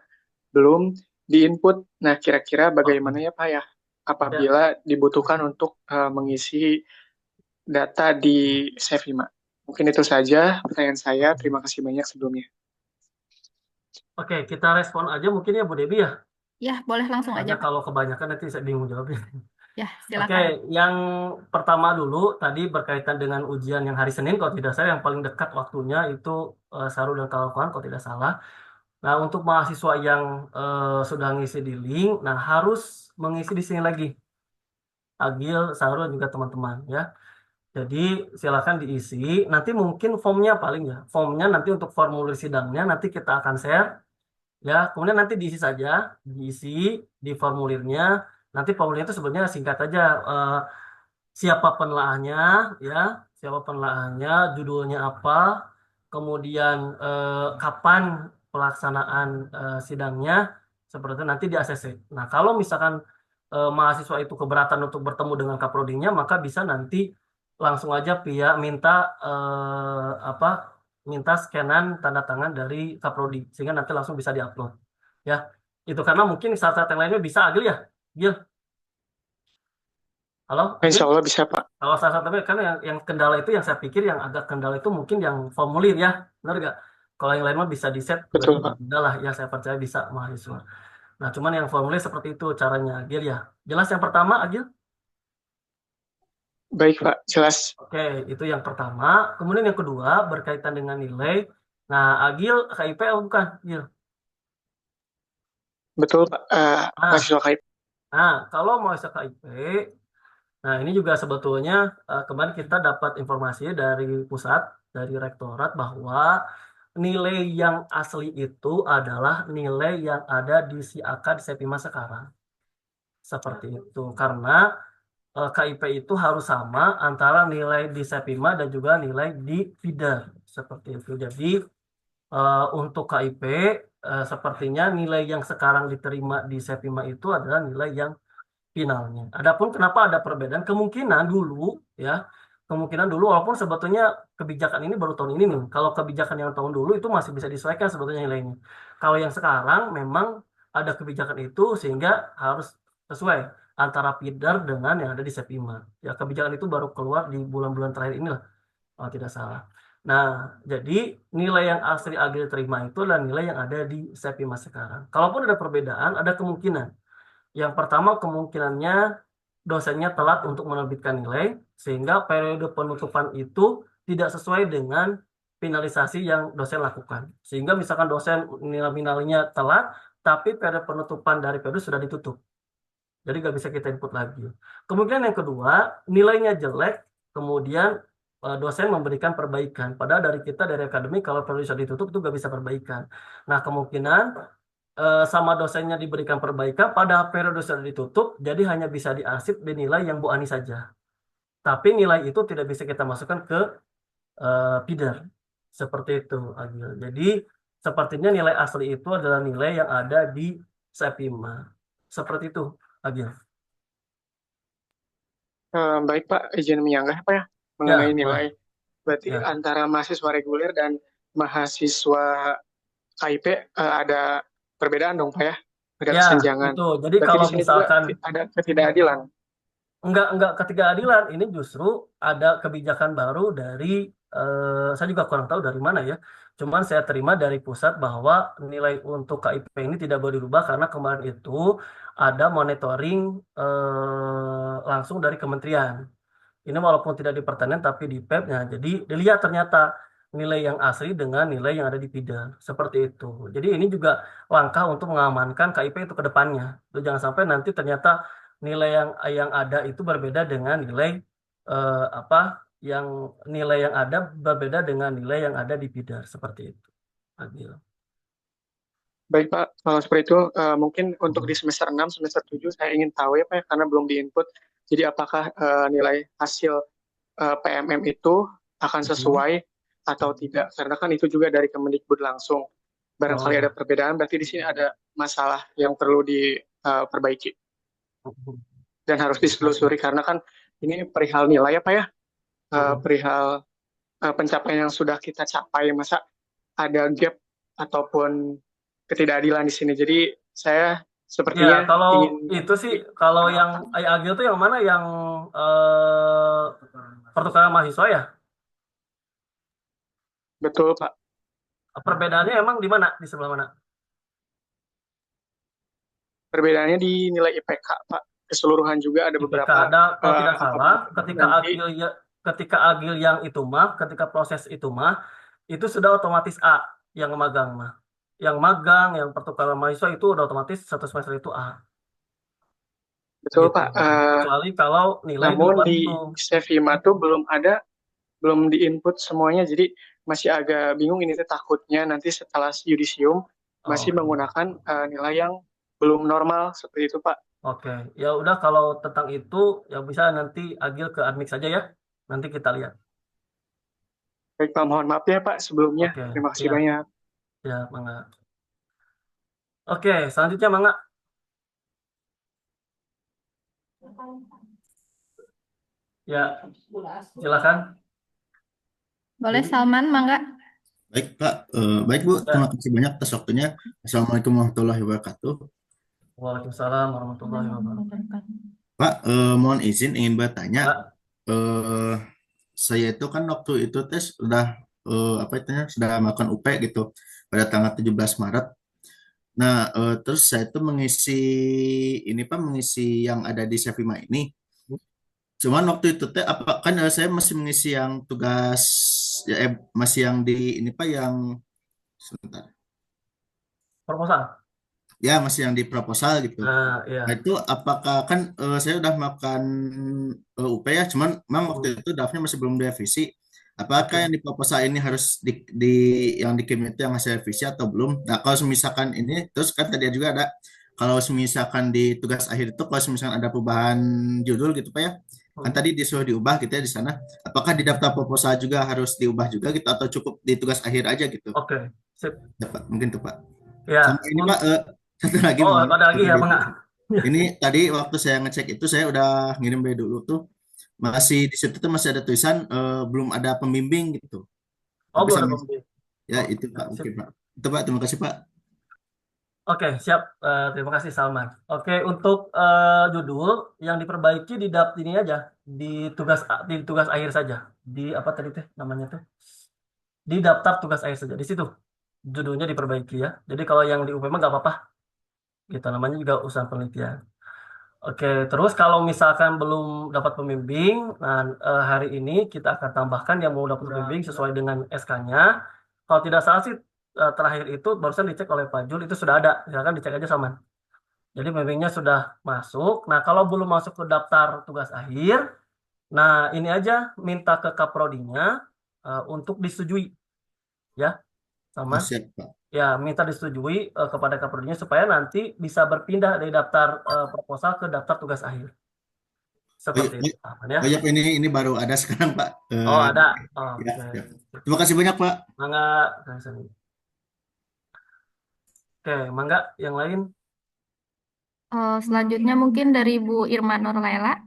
belum di-input. Nah, kira-kira bagaimana ya Pak ya Ya, apabila dibutuhkan untuk mengisi data di Sevima? Mungkin itu saja pertanyaan saya. Terima kasih banyak sebelumnya. oke, kita respon aja mungkin ya Bu Debi ya. Ya, boleh langsung aja, Soalnya Pak. kalau kebanyakan nanti saya bingung jawabnya. Ya, Oke, silakan. yang pertama dulu tadi berkaitan dengan ujian yang hari Senin, kalau tidak salah yang paling dekat waktunya itu Sarul dan kawan-kawan kalau tidak salah. Nah, untuk mahasiswa yang sudah ngisi di link, nah harus mengisi di sini lagi. Agil, Sarul, dan juga teman-teman ya. Jadi silakan diisi. Nanti mungkin formnya paling ya. Formnya nanti untuk formulir sidangnya nanti kita akan share ya. Kemudian nanti diisi saja, diisi di formulirnya. Nanti formulirnya itu sebenarnya singkat aja. Siapa penelaahnya ya, siapa penelaahnya, judulnya apa, kemudian kapan pelaksanaan sidangnya, seperti itu nanti di ACC. Nah, kalau misalkan mahasiswa itu keberatan untuk bertemu dengan kaprodinya, maka bisa nanti langsung aja via minta apa, minta scanan tanda tangan dari kaprodi, sehingga nanti langsung bisa diupload. Ya, itu karena mungkin saat-saat yang lainnya bisa Agil ya, Gil. Halo, Agil. Insya Allah bisa Pak. Kalau salah satu kan yang kendala itu yang saya pikir yang agak kendala itu mungkin yang formulir ya, benar nggak? Kalau yang lain mah bisa di set, berarti Betul Pak. udah lah ya saya percaya bisa mahasiswa. Nah cuman yang formulir seperti itu caranya Agil ya. Jelas yang pertama Agil? Baik Pak, jelas. Oke itu yang pertama. Kemudian yang kedua berkaitan dengan nilai. Nah Agil KIP bukan Agil? Betul, Pak. Nah, Mahasiswa KIP. kalau mahasiswa KIP, nah ini juga sebetulnya kemarin kita dapat informasi dari pusat, dari rektorat bahwa nilai yang asli itu adalah nilai yang ada di SIAKA di Sepima sekarang. Seperti itu. Karena KIP itu harus sama antara nilai di Sepima dan juga nilai di feeder. Seperti itu. Jadi untuk KIP sepertinya nilai yang sekarang diterima di Sepima itu adalah nilai yang finalnya. Adapun kenapa ada perbedaan? Kemungkinan dulu walaupun sebetulnya kebijakan ini baru tahun ini nih. Kalau kebijakan yang tahun dulu itu masih bisa disesuaikan sebetulnya nilainya. Kalau yang sekarang memang ada kebijakan itu sehingga harus sesuai antara feeder dengan yang ada di Sepima. Ya kebijakan itu baru keluar di bulan-bulan terakhir inilah kalau tidak salah. Nah, jadi nilai yang asli Agil terima itu adalah nilai yang ada di Sepima sekarang. Kalaupun ada perbedaan, ada kemungkinan. Yang pertama kemungkinannya dosennya telat untuk menerbitkan nilai sehingga periode penutupan itu tidak sesuai dengan finalisasi yang dosen lakukan. Sehingga misalkan dosen nilainya telat, tapi periode penutupan dari periode sudah ditutup. Jadi nggak bisa kita input lagi. Kemungkinan yang kedua, nilainya jelek, kemudian dosen memberikan perbaikan. Padahal dari kita, dari akademik, kalau periode sudah ditutup itu nggak bisa perbaikan. Nah, kemungkinan sama dosennya diberikan perbaikan pada periode sudah ditutup, jadi hanya bisa diarsip di nilai yang Bu Ani saja. Tapi nilai itu tidak bisa kita masukkan ke feeder. Seperti itu, Agil. Jadi sepertinya nilai asli itu adalah nilai yang ada di Sepima. Seperti itu, Agil. Baik, Pak. Izin menyanggah, Pak, ya, Ya, mengenai boleh. nilai. Berarti Ya, antara mahasiswa reguler dan mahasiswa KIP ada perbedaan dong, Pak, ya? Ada ya, kesenjangan. itu. Jadi Berarti kalau di sini juga misalkan ada ketidakadilan. enggak ketidakadilan, ini justru ada kebijakan baru dari saya juga kurang tahu dari mana ya. Cuman saya terima dari pusat bahwa nilai untuk KIP ini tidak boleh dirubah karena kemarin itu ada monitoring langsung dari kementerian. Ini walaupun tidak di pertanian tapi di PEP-nya. Jadi dilihat ternyata nilai yang asli dengan nilai yang ada di PIDA. Seperti itu. Jadi ini juga langkah untuk mengamankan KIP itu ke depannya. Jadi jangan sampai nanti ternyata nilai yang ada itu berbeda dengan nilai apa yang nilai yang ada berbeda dengan nilai yang ada di PIDA. Seperti itu. Adil. Baik, Pak. Kalau seperti itu, mungkin untuk di semester 6, semester 7, saya ingin tahu ya, Pak, ya, karena belum di-input. Jadi apakah nilai hasil PMM itu akan sesuai atau tidak? Karena kan itu juga dari Kemendikbud langsung. Barangkali ada perbedaan, berarti di sini ada masalah yang perlu diperbaiki dan harus ditelusuri karena kan ini perihal nilai ya, Pak, ya. Perihal pencapaian yang sudah kita capai, masa ada gap ataupun ketidakadilan di sini. Jadi saya Ya, sepertinya kalau ingin itu sih, kalau yang Agil itu yang mana? Yang pertukaran mahasiswa ya? betul, Pak. Perbedaannya emang di mana? Di sebelah mana? Perbedaannya di nilai IPK, Pak. Keseluruhan juga ada IPK beberapa ada, kalau tidak salah, ketika nanti Agil yang itu mah, ketika proses itu mah, itu sudah otomatis A yang magang mah. Yang magang, yang pertukaran mahasiswa itu udah otomatis satu semester itu A. betul, Gitu. Pak. Kecuali kalau nilai di Namun luar di itu. Sevima tuh belum di-input semuanya, jadi masih agak bingung ini tuh takutnya nanti setelah yudisium masih Oh, menggunakan nilai yang belum normal seperti itu, Pak. oke. Ya udah kalau tentang itu ya bisa nanti Agil ke admik saja ya. Nanti kita lihat. Baik, Pak, mohon maaf ya, Pak, sebelumnya. Oke. Terima kasih Ya, banyak. ya, Mangga. Oke, selanjutnya Mangga. Ya, silakan. Boleh Salman, mangga. Baik, Pak. Baik, Bu. Ya. Terima kasih banyak atas waktunya. Assalamualaikum warahmatullahi wabarakatuh. Waalaikumsalam warahmatullahi wabarakatuh. Pak, mohon izin ingin bertanya. Pak, Saya itu kan waktu itu tes sudah sudah melakukan UP gitu pada tanggal 17 Maret. Nah, terus saya itu mengisi yang ada di Sevima ini. Cuman waktu itu teh apa kan saya masih mengisi yang tugas ya masih yang di ini Pak yang sebentar. proposal. ya masih yang di proposal gitu. Nah, Nah ya. itu apakah kan saya udah makan UP ya, cuman memang waktu Hmm, itu draftnya masih belum direvisi. Apakah yang oke. di proposal ini harus yang dikirim itu yang hasil revisi atau belum? Nah kalau misalkan ini, terus kan tadi juga ada, kalau misalkan di tugas akhir itu, kalau misalkan ada perubahan judul gitu Pak ya, kan Hmm, tadi disuruh diubah gitu ya di sana. Apakah di daftar proposal juga harus diubah juga gitu, atau cukup di tugas akhir aja gitu? oke. Sip. Ya Pak, mungkin tuh Pak. Sama Ya. ini Pak, satu lagi Oh, mungkin. ada lagi ya, Bang? Ini tadi waktu saya ngecek itu saya udah ngirim dari dulu tuh, masih di situ tuh masih ada tulisan belum ada pembimbing gitu. Oh, Tapi belum ada sama pembeli. ya Oke, itu Pak, sip. mungkin Pak. Itu Pak, terima kasih Pak. Oke, siap. Terima kasih, Salman. Oke, untuk judul yang diperbaiki di ini aja, di tugas akhir saja. Di apa tadi teh namanya tuh? Di daftar tugas akhir saja. Di situ judulnya diperbaiki ya. Jadi kalau yang di UPM nggak apa-apa. Gitu namanya juga usaha penelitian. Oke, terus kalau misalkan belum dapat pembimbing, nah hari ini kita akan tambahkan yang mau dapat pembimbing sesuai dengan SK-nya. Kalau tidak salah sih terakhir itu barusan dicek oleh Pak Jul itu sudah ada. Silakan dicek aja sama. Jadi pembimbingnya sudah masuk. Nah, kalau belum masuk ke daftar tugas akhir, nah ini aja minta ke Kaprodinya untuk disetujui ya, sama. Oh, siap Pak. Ya, minta disetujui kepada Kaprodinya supaya nanti bisa berpindah dari daftar proposal ke daftar tugas akhir. Oh, iya, Seperti itu, aman ya. oh, iya, ini baru ada sekarang Pak. Oh, ada. Ya, Oke. ya. Terima kasih banyak Pak. Mangga, Kang Sani. Oke, mangga yang lain, Selanjutnya mungkin dari Bu Irma Nurlela.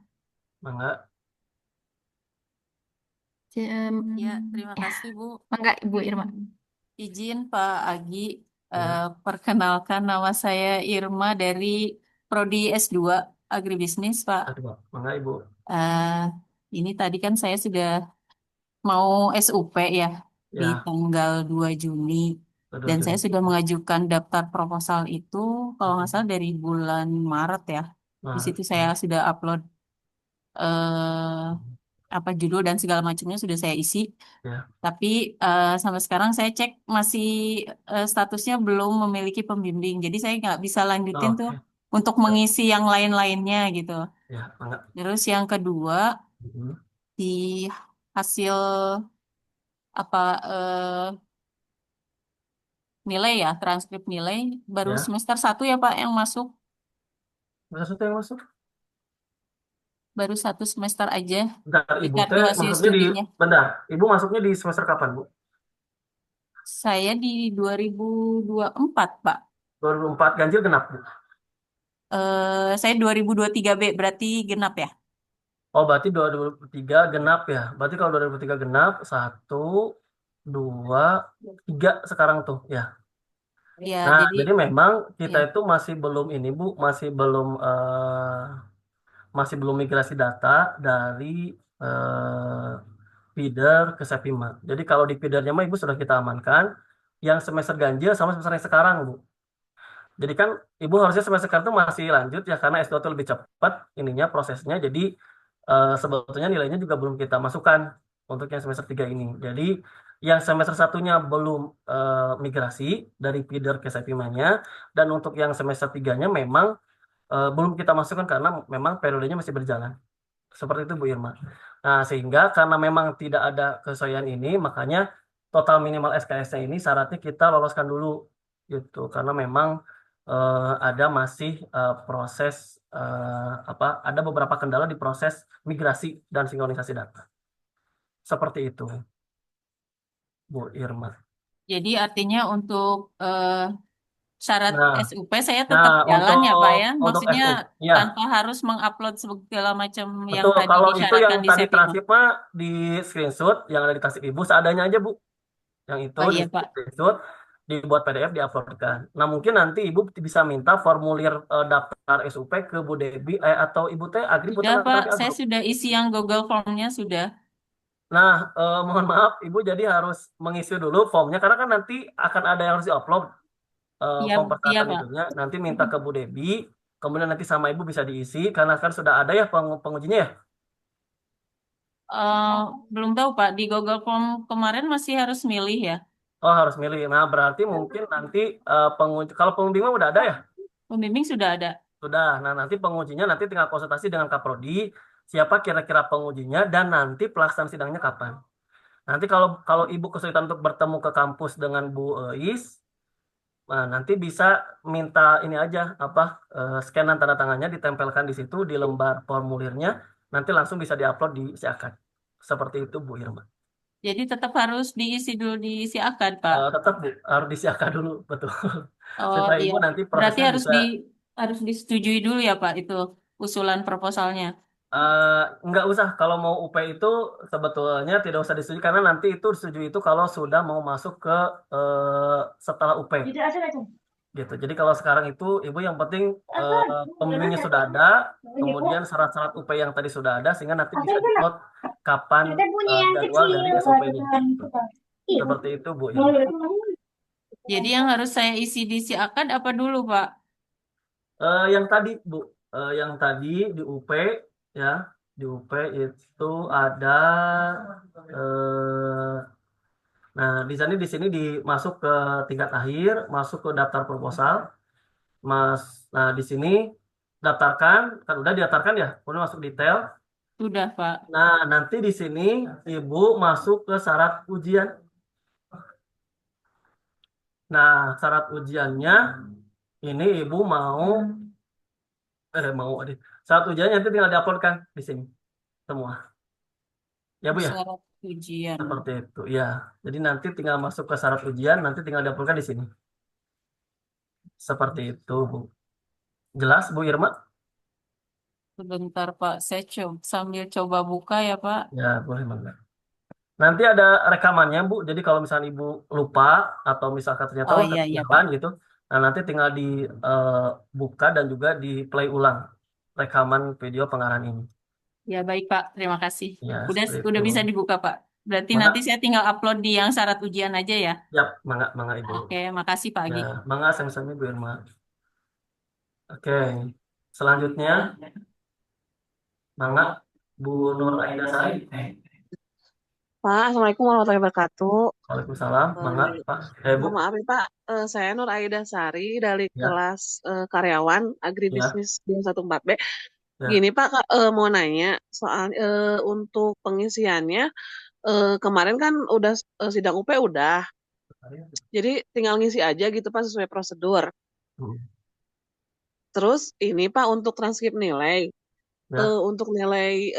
mangga. Ya, terima Ya, kasih Bu. mangga Ibu Irma. Izin Pak Agi, Ya, perkenalkan nama saya Irma dari Prodi S2 Agribisnis Pak. aduh, mangga Ibu. Eh, ini tadi kan saya sudah mau SUP ya di Ya, tanggal 2 Juni. aduh, Dan saya Jun. sudah mengajukan daftar proposal itu kalau nggak salah dari bulan Maret ya. Di Nah, situ saya sudah upload eh, apa judul dan segala macamnya sudah saya isi. ya. Tapi sampai sekarang saya cek masih statusnya belum memiliki pembimbing. Jadi saya nggak bisa lanjutin tuh Oke. untuk mengisi yang lain-lainnya gitu. Ya, mangga. Terus yang kedua Mhm. di hasil apa nilai ya transkrip nilai baru Ya, semester 1 ya Pak yang masuk, ada sesuatu yang masuk. baru 1 semester aja Bentar, di Ibu teh graduasi masuknya di, studinya. bentar, Ibu masuknya di semester kapan, Bu? Saya di 2024 Pak. 2004 ganjil genap, Bu. Saya 2023B berarti genap ya. Oh, berarti 2003 genap ya. Berarti kalau 2003 genap, 1, 2, 3 sekarang tuh, ya. Ya Nah, jadi jadi memang kita ya. itu masih belum ini, Bu, masih belum migrasi data dari eh, feeder ke Sepima. Jadi kalau di feedernya mah Ibu sudah kita amankan, yang semester ganjil sama semester yang sekarang, Bu. Jadi kan Ibu harusnya semester sekarang itu masih lanjut ya karena S2 itu lebih cepat ininya prosesnya. Jadi sebetulnya nilainya juga belum kita masukkan untuk yang semester 3 ini. Jadi yang semester satunya belum migrasi dari feeder ke Sepimanya dan untuk yang semester tiganya memang belum kita masukkan karena memang periodenya masih berjalan. Seperti itu Bu Irma. Nah, sehingga karena memang tidak ada kesesuaian ini, makanya total minimal SKS-nya ini syaratnya kita loloskan dulu gitu. Karena memang ada masih proses ada beberapa kendala di proses migrasi dan sinkronisasi data. Seperti itu, Bu Irma. Jadi artinya untuk syarat Nah, SUP saya nah tetap jalan untuk ya Pak ya. untuk Maksudnya SU, ya. tanpa harus mengupload segala macam yang Betul, tadi kalau itu yang disyaratkan di tadi Sepima. transkrip mah di screenshot yang ada di tasik Ibu seadanya aja Bu. Yang itu Oh di iya Pak. screenshot, dibuat PDF, diuploadkan. Nah, mungkin nanti Ibu bisa minta formulir daftar SUP ke Bu Debi atau Ibu Teh Agri Sudah putar Pak, nanti saya Agro. sudah isi yang Google Form-nya sudah. Nah, mohon maaf Ibu jadi harus mengisi dulu formnya karena kan nanti akan ada yang harus diupload Iya, form iya persyaratan Pak. itunya. Nanti minta ke Bu Debi, kemudian nanti sama Ibu bisa diisi karena kan sudah ada ya pengujinya ya. Eh, belum tahu Pak, di Google Form kemarin masih harus milih ya. Oh, harus milih. Nah, berarti mungkin nanti penguji kalau pembimbing mah udah ada ya. Pembimbing sudah ada. Sudah. Nah, nanti pengujinya nanti tinggal konsultasi dengan Kaprodi, siapa kira-kira pengujinya dan nanti pelaksanaan sidangnya kapan. Nanti kalau kalau Ibu kesulitan untuk bertemu ke kampus dengan Bu Eis, nah, nanti bisa minta ini aja apa scanan tanda tangannya ditempelkan di situ di lembar formulirnya, nanti langsung bisa diupload di Siakat. Seperti itu Bu Irma. Jadi tetap harus diisi dulu di si akad, Pak. Tetap Bu, harus disiapkan dulu, betul. Oh Supaya iya. Ibu nanti Berarti prosesnya harus bisa harus disetujui dulu ya, Pak, itu usulan proposalnya. eh, nggak usah kalau mau UP itu sebetulnya tidak usah disetujui karena nanti itu disetujui itu kalau sudah mau masuk ke setelah UP gitu. Jadi kalau sekarang itu Ibu yang penting pembimbingnya sudah ada, kemudian syarat-syarat UP yang tadi sudah ada sehingga nanti bisa diplot kapan jadwal dari SOP-nya. Seperti itu Bu ya. Jadi yang harus saya isi di si akad apa dulu, Pak? Yang tadi Bu, yang tadi di UP ya, di UP itu ada eh, nah di sini dimasuk ke tingkat akhir, masuk ke daftar proposal, Mas. Nah, di sini daftarkan, kan udah didaftarkan ya, kemudian masuk detail. Sudah, Pak. Nah, nanti di sini Ibu masuk ke syarat ujian. Nah, syarat ujiannya ini Ibu syarat ujiannya nanti tinggal diuploadkan di sini semua. Ya Bu ya, Syarat ujian. seperti itu. Ya, jadi nanti tinggal masuk ke syarat ujian, nanti tinggal diuploadkan di sini. Seperti itu Bu. Jelas Bu Irma? Sebentar, Pak. Saya sambil coba buka ya, Pak. Ya, boleh banget. Nanti ada rekamannya, Bu. Jadi kalau misalnya Ibu lupa atau misalkan ternyata Oh oh, iya, iya, ketinggalan Pak. gitu, nah nanti tinggal dibuka dan juga di play ulang rekaman video pengarahan ini. Ya, baik, Pak. Terima kasih. Ya, Udah seperti udah itu. bisa dibuka, Pak. Berarti Mangga, nanti saya tinggal upload di yang syarat ujian aja ya. ya, mangga Ibu. Oke, makasih Pak Ya, Agi. mangga sama-sama Bu Irma. Oke, selanjutnya mangga Bu Nur Aida Sari. Pak, Assalamualaikum warahmatullahi wabarakatuh. Waalaikumsalam, mangga Pak. Bu. Mohon maaf ya Pak, saya Nur Aida Sari dari Ya, kelas karyawan ya, agribisnis 214B. ya. Gini Pak, mau nanya soal untuk pengisiannya, kemarin kan udah sidang UP udah, jadi tinggal ngisi aja gitu Pak sesuai prosedur. Hmm, Terus ini Pak untuk transkrip nilai, ya. untuk nilai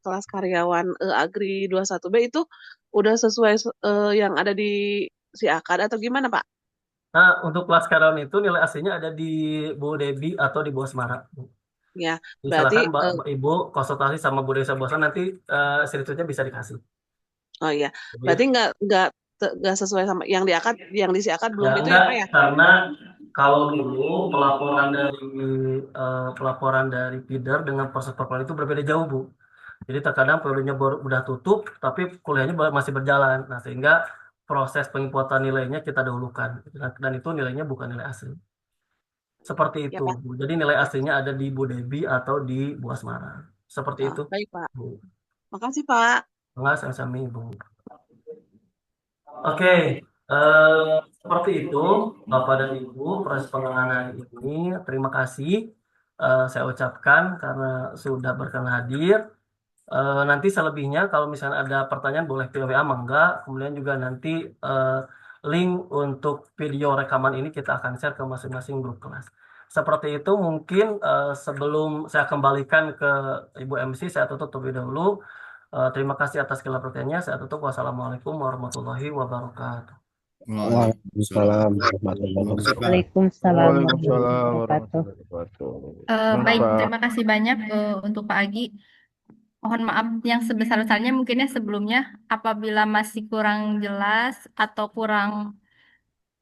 kelas karyawan Agri 21B itu udah sesuai yang ada di si akad atau gimana Pak? Nah, untuk kelas karyawan itu nilai aslinya ada di Bu Debi atau di Bu Asmara. Ya, berarti Silakan Ibu konsultasi sama Bu Desa Bosan nanti seritusnya bisa dikasih. oh iya, Jadi, berarti nggak sesuai sama yang di akad, yang di si akad belum ya itu ya enggak Pak ya? karena kalau dulu pelaporan dari feeder dengan proses pelaporan itu berbeda jauh Bu. Jadi terkadang periodenya udah tutup tapi kuliahnya masih berjalan. Nah, sehingga proses penginputan nilainya kita dahulukan. Dan itu nilainya bukan nilai asli. Seperti Ya itu, Pak. Bu. Jadi nilai aslinya ada di Bu Debi atau di Bu Asmara. Seperti Oh, itu, baik Pak. Bu. Makasih Pak. Enggak, sama-sama, Bu. Oke, eh, seperti itu, Bapak dan Ibu, proses penanganan ini. Terima kasih saya ucapkan karena sudah berkenan hadir. Nanti selebihnya, kalau misalnya ada pertanyaan, boleh via WA, mangga. Kemudian juga nanti eh, link untuk video rekaman ini kita akan share ke masing-masing grup kelas. Seperti itu, mungkin sebelum saya kembalikan ke Ibu MC, saya tutup terlebih dahulu. Terima kasih atas segala perhatiannya. Saya tutup. Wassalamualaikum warahmatullahi wabarakatuh. Waalaikumsalam Waalaikumsalam warahmatullahi warahmatullahi wabarakatuh. Waalaikumsalam Waalaikumsalam warahmatullahi wabarakatuh. warahmatullahi wabarakatuh. Baik, Pak. terima kasih banyak untuk Pak Agi. Mohon maaf yang sebesar-besarnya mungkin ya sebelumnya apabila masih kurang jelas atau kurang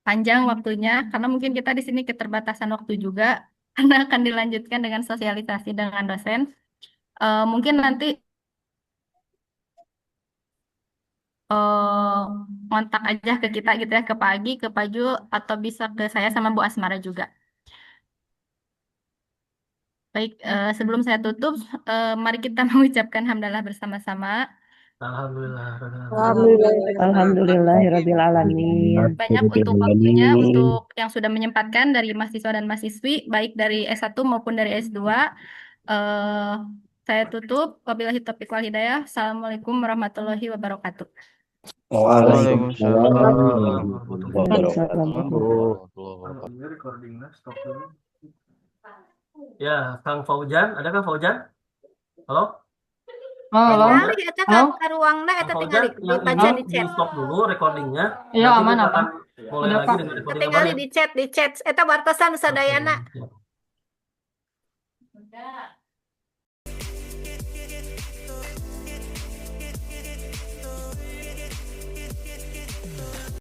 panjang waktunya, karena mungkin kita di sini keterbatasan waktu juga, karena akan dilanjutkan dengan sosialisasi dengan dosen. Mungkin nanti kontak aja ke kita gitu ya, ke Pak Agi, ke Pak Ju, atau bisa ke saya sama Bu Asmara juga. Baik, sebelum saya tutup, mari kita mengucapkan hamdalah bersama-sama. Alhamdulillah. Alhamdulillah. Alhamdulillahirabbil alamin. Banyak untuk waktunya untuk yang sudah menyempatkan dari mahasiswa dan mahasiswi, baik dari S1 maupun dari S2. Eh, saya tutup. Wabillahi taufiq wal hidayah. Assalamualaikum warahmatullahi wabarakatuh. Waalaikumsalam Warahmatullahi warahmatullahi Kalau ini recordingnya stop dulu. Ya, Kang Fauzan, ada Kang Fauzan? Halo? Halo. Tingali eta Halo. ka ruangna eta Kang tingali Fauzan, yang dibaca ini di di chat. stop dulu recordingnya. Iya, Nanti aman kita apa? akan mulai Udah, lagi Pak. dengan recording Tingali kembali. di chat eta wartosan sadayana. Oke. Udah.